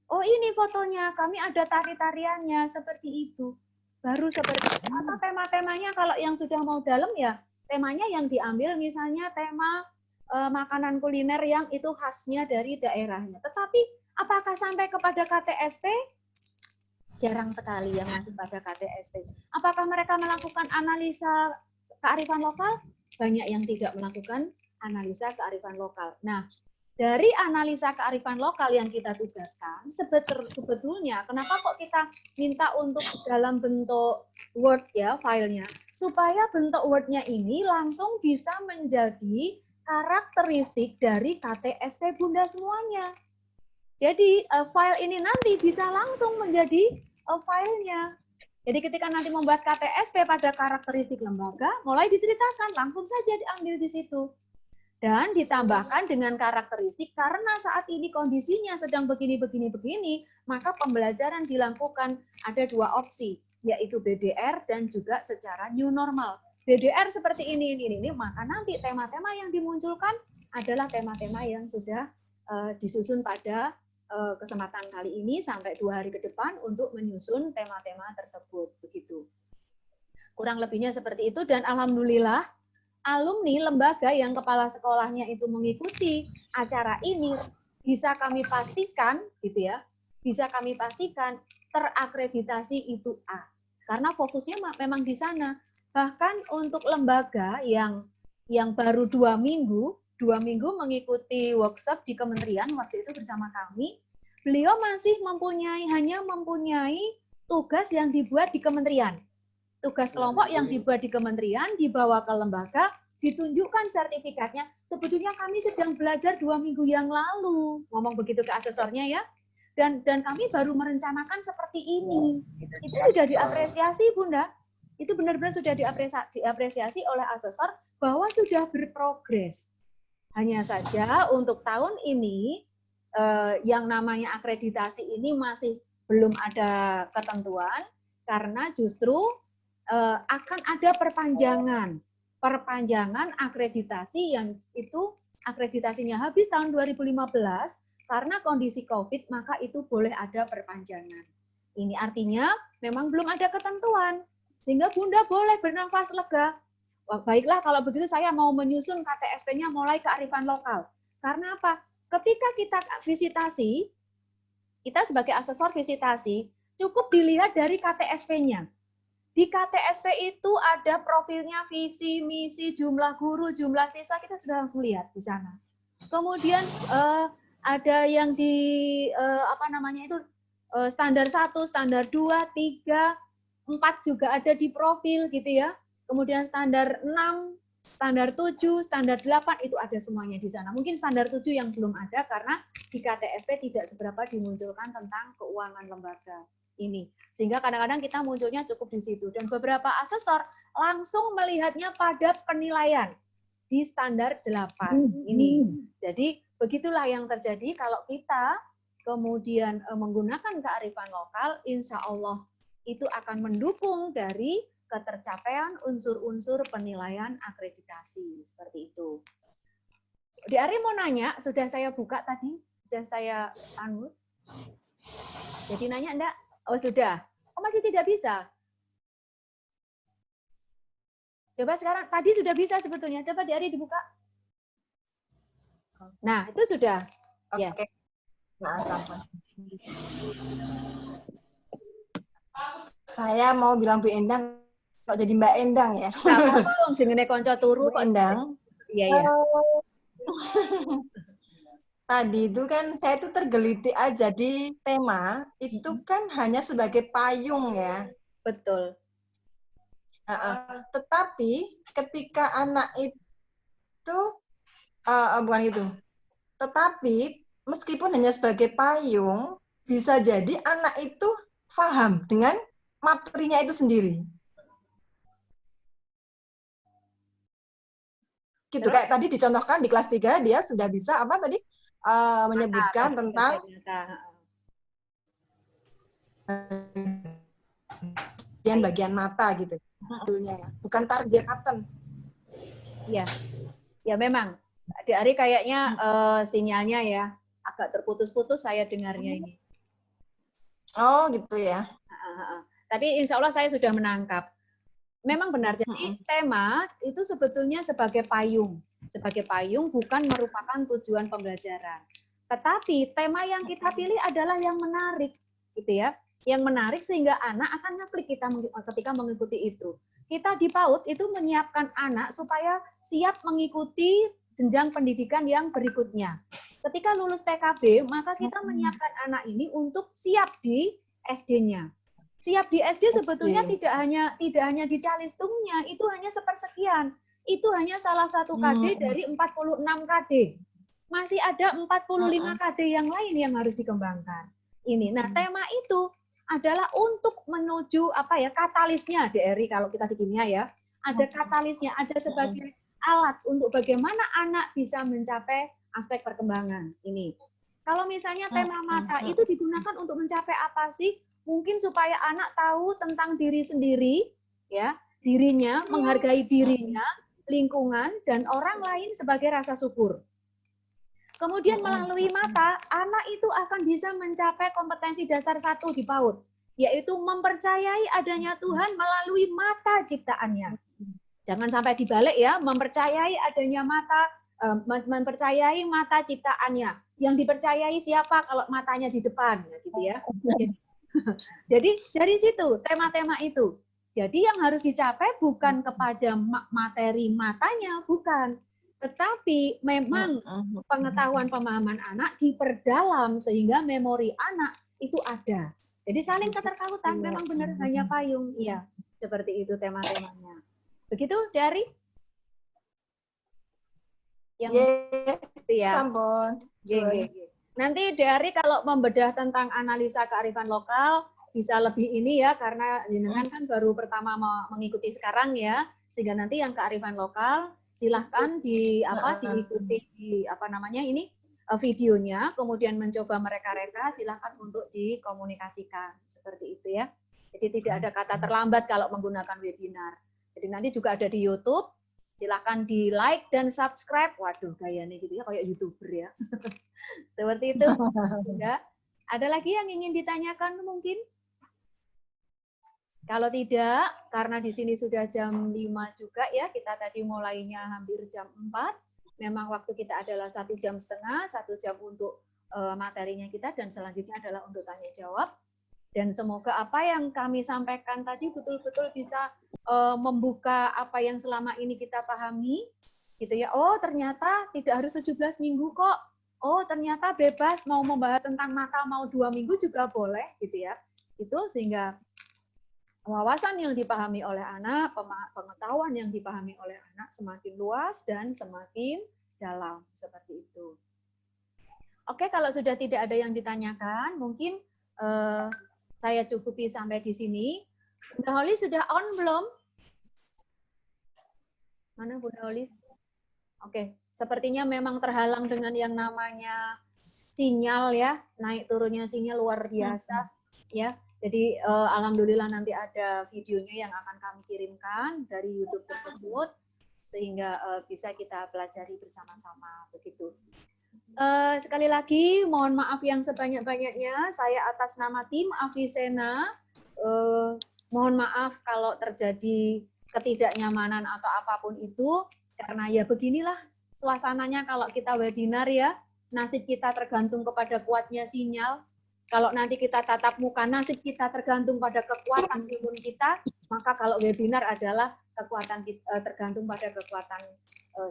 Oh ini fotonya, kami ada tari-tariannya, seperti itu. Baru seperti itu. Atau tema-temanya kalau yang sudah mau dalam ya, temanya yang diambil misalnya tema makanan kuliner yang itu khasnya dari daerahnya. Tetapi apakah sampai kepada KTSP? Jarang sekali yang masuk pada KTSP. Apakah mereka melakukan analisa kearifan lokal? Banyak yang tidak melakukan analisa kearifan lokal. Nah, dari analisa kearifan lokal yang kita tugaskan, sebetulnya kenapa kok kita minta untuk dalam bentuk Word ya filenya, supaya bentuk Word-nya ini langsung bisa menjadi karakteristik dari KTSP Bunda semuanya. Jadi file ini nanti bisa langsung menjadi filenya. Jadi ketika nanti membuat KTSP pada karakteristik lembaga, mulai diceritakan, langsung saja diambil di situ. Dan ditambahkan dengan karakteristik karena saat ini kondisinya sedang begini, maka pembelajaran dilakukan ada dua opsi, yaitu BDR dan juga secara new normal. BDR seperti ini, maka nanti tema-tema yang dimunculkan adalah tema-tema yang sudah disusun pada kesempatan kali ini sampai 2 hari ke depan untuk menyusun tema-tema tersebut begitu. Kurang lebihnya seperti itu dan alhamdulillah alumni lembaga yang kepala sekolahnya itu mengikuti acara ini, bisa kami pastikan gitu ya, bisa kami pastikan terakreditasi itu A. Karena fokusnya memang di sana. Bahkan untuk lembaga yang baru 2 minggu mengikuti workshop di kementerian waktu itu bersama kami, beliau masih hanya mempunyai tugas yang dibuat di kementerian. Tugas kelompok yang dibuat di kementerian, dibawa ke lembaga, ditunjukkan sertifikatnya. Sebetulnya kami sedang belajar 2 minggu yang lalu. Ngomong begitu ke asesornya ya. Dan kami baru merencanakan seperti ini. Itu sudah diapresiasi, Bunda. Itu benar-benar sudah diapresiasi oleh asesor bahwa sudah berprogres. Hanya saja untuk tahun ini, yang namanya akreditasi ini masih belum ada ketentuan, karena justru akan ada perpanjangan akreditasi yang itu akreditasinya habis tahun 2015 karena kondisi COVID, maka itu boleh ada perpanjangan. Ini artinya memang belum ada ketentuan, sehingga Bunda boleh bernafas lega. Wah, baiklah kalau begitu saya mau menyusun KTSP-nya mulai kearifan lokal. Karena apa? Ketika kita visitasi, kita sebagai asesor visitasi, cukup dilihat dari KTSP-nya. Di KTSP itu ada profilnya, visi, misi, jumlah guru, jumlah siswa, kita sudah langsung lihat di sana. Kemudian ada yang di standar 1, standar 2, 3, 4 juga ada di profil gitu ya. Kemudian standar 6, standar 7, standar 8 itu ada semuanya di sana. Mungkin standar 7 yang belum ada karena di KTSP tidak seberapa dimunculkan tentang keuangan lembaga ini. Sehingga kadang-kadang kita munculnya cukup di situ. Dan beberapa asesor langsung melihatnya pada penilaian di standar 8 ini. Jadi begitulah yang terjadi kalau kita kemudian menggunakan kearifan lokal, insya Allah itu akan mendukung dari ketercapaian unsur-unsur penilaian akreditasi. Seperti itu. Di Ari mau nanya, sudah saya buka tadi? Sudah saya unmute? Jadi nanya enggak? Oh sudah. Oh masih tidak bisa? Coba sekarang, tadi sudah bisa sebetulnya. Coba di Ari dibuka. Nah, itu sudah. Oke. Ya. Nah, sampai. Saya mau bilang Bu Endang, kok jadi Mbak Endang ya? Nggak apa-apa, jenenge konco turu. Bu Endang. Iya, iya. Tadi itu kan saya itu tergeliti aja di tema, itu kan hanya sebagai payung ya. Betul. Tetapi ketika anak itu, bukan itu, tetapi meskipun hanya sebagai payung, bisa jadi anak itu paham dengan materinya itu sendiri. Gitu, kayak tadi dicontohkan di kelas 3, dia sudah bisa apa tadi? Menyebutkan tentang bagian mata gitu. Bukan target attendance. Iya. Ya memang. Adik Ari kayaknya sinyalnya ya agak terputus-putus saya dengarnya ini. Oh gitu ya. Tapi insya Allah saya sudah menangkap. Memang benar, jadi tema itu sebetulnya sebagai payung. Sebagai payung bukan merupakan tujuan pembelajaran. Tetapi tema yang kita pilih adalah yang menarik, gitu ya. Yang menarik sehingga anak akan ngeklik kita ketika mengikuti itu. Kita di PAUD itu menyiapkan anak supaya siap mengikuti jenjang pendidikan yang berikutnya. Ketika lulus TKB, maka kita menyiapkan anak ini untuk siap di SD-nya. Siap di SD sebetulnya tidak hanya di calistungnya, itu hanya sepersekian. Itu hanya salah satu KD dari 46 KD. Masih ada 45 KD yang lain yang harus dikembangkan. Ini. Nah, tema itu adalah untuk menuju katalisnya, DRI kalau kita di kimia ya. Ada katalisnya, ada sebagai alat untuk bagaimana anak bisa mencapai aspek perkembangan. Ini. Kalau misalnya tema mata itu digunakan untuk mencapai apa sih? Mungkin supaya anak tahu tentang diri sendiri, ya, dirinya, menghargai dirinya, lingkungan, dan orang lain sebagai rasa syukur. Kemudian melalui mata, anak itu akan bisa mencapai kompetensi dasar 1 di PAUD, yaitu mempercayai adanya Tuhan melalui mata ciptaannya. Jangan sampai dibalik ya, mempercayai adanya mempercayai mata ciptaannya. Yang dipercayai siapa kalau matanya di depan, gitu ya. Jadi dari situ tema-tema itu. Jadi yang harus dicapai bukan kepada materi matanya, bukan. Tetapi memang pengetahuan pemahaman anak diperdalam sehingga memori anak itu ada. Jadi saling keterkaitan, memang benar hanya payung. Iya, seperti itu tema-temanya. Begitu dari yang ya. Sampun. Nanti dari kalau membedah tentang analisa kearifan lokal bisa lebih ini ya, karena jenengan kan baru pertama mengikuti sekarang ya, sehingga nanti yang kearifan lokal silahkan diikuti videonya, kemudian mencoba mereka-reka, silahkan untuk dikomunikasikan seperti itu ya. Jadi tidak ada kata terlambat kalau menggunakan webinar. Jadi nanti juga ada di YouTube, silahkan di like dan subscribe. Waduh, gayanya gitu ya, kayak YouTuber ya. Seperti itu. Ya. Ada lagi yang ingin ditanyakan mungkin? Kalau tidak, karena di sini sudah jam 5 juga ya, kita tadi mulainya hampir jam 4. Memang waktu kita adalah 1 jam setengah, 1 jam untuk materinya kita, dan selanjutnya adalah untuk tanya jawab. Dan semoga apa yang kami sampaikan tadi betul-betul bisa membuka apa yang selama ini kita pahami, gitu ya. Oh, ternyata tidak harus 17 minggu kok. Oh, ternyata bebas mau membahas tentang maka mau 2 minggu juga boleh, gitu ya. Itu sehingga wawasan yang dipahami oleh anak, pengetahuan yang dipahami oleh anak semakin luas dan semakin dalam, seperti itu. Oke, kalau sudah tidak ada yang ditanyakan, mungkin saya cukupi sampai di sini. Bunda Holly sudah on belum? Mana Bunda Holly? Oke, sepertinya memang terhalang dengan yang namanya sinyal ya, naik turunnya sinyal luar biasa ya. Jadi alhamdulillah nanti ada videonya yang akan kami kirimkan dari YouTube tersebut sehingga bisa kita pelajari bersama-sama begitu. Sekali lagi mohon maaf yang sebanyak-banyaknya, saya atas nama tim Avicenna mohon maaf kalau terjadi ketidaknyamanan atau apapun itu, karena ya beginilah suasananya kalau kita webinar ya, nasib kita tergantung kepada kuatnya sinyal. Kalau nanti kita tatap muka, nasib kita tergantung pada kekuatan imun kita, maka kalau webinar adalah kekuatan kita, tergantung pada kekuatan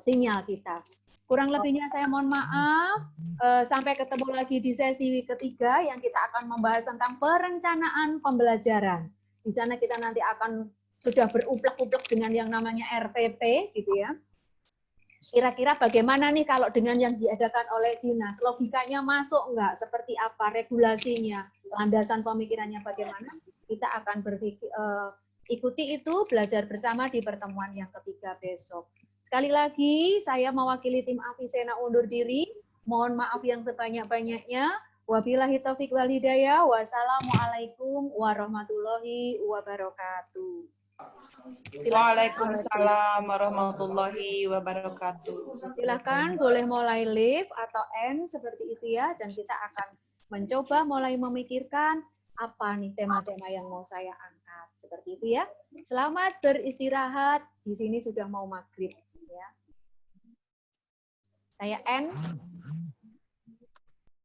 sinyal kita. Kurang lebihnya saya mohon maaf. Sampai ketemu lagi di sesi ketiga yang kita akan membahas tentang perencanaan pembelajaran. Di sana kita nanti akan sudah beruplak-uplak dengan yang namanya RPP, gitu ya. Kira-kira bagaimana nih kalau dengan yang diadakan oleh dinas? Logikanya masuk enggak? Seperti apa regulasinya? Landasan pemikirannya bagaimana? Kita akan berpikir, ikuti itu, belajar bersama di pertemuan yang ketiga besok. Sekali lagi, saya mewakili tim Avicenna undur diri. Mohon maaf yang sebanyak-banyaknya. Wabillahi taufiq wal hidayah. Wassalamualaikum warahmatullahi wabarakatuh. Waalaikumsalam warahmatullahi wabarakatuh. Silakan boleh mulai live atau end seperti itu ya, dan kita akan mencoba mulai memikirkan apa nih tema-tema yang mau saya angkat seperti itu ya. Selamat beristirahat. Di sini sudah mau maghrib ya. Saya end.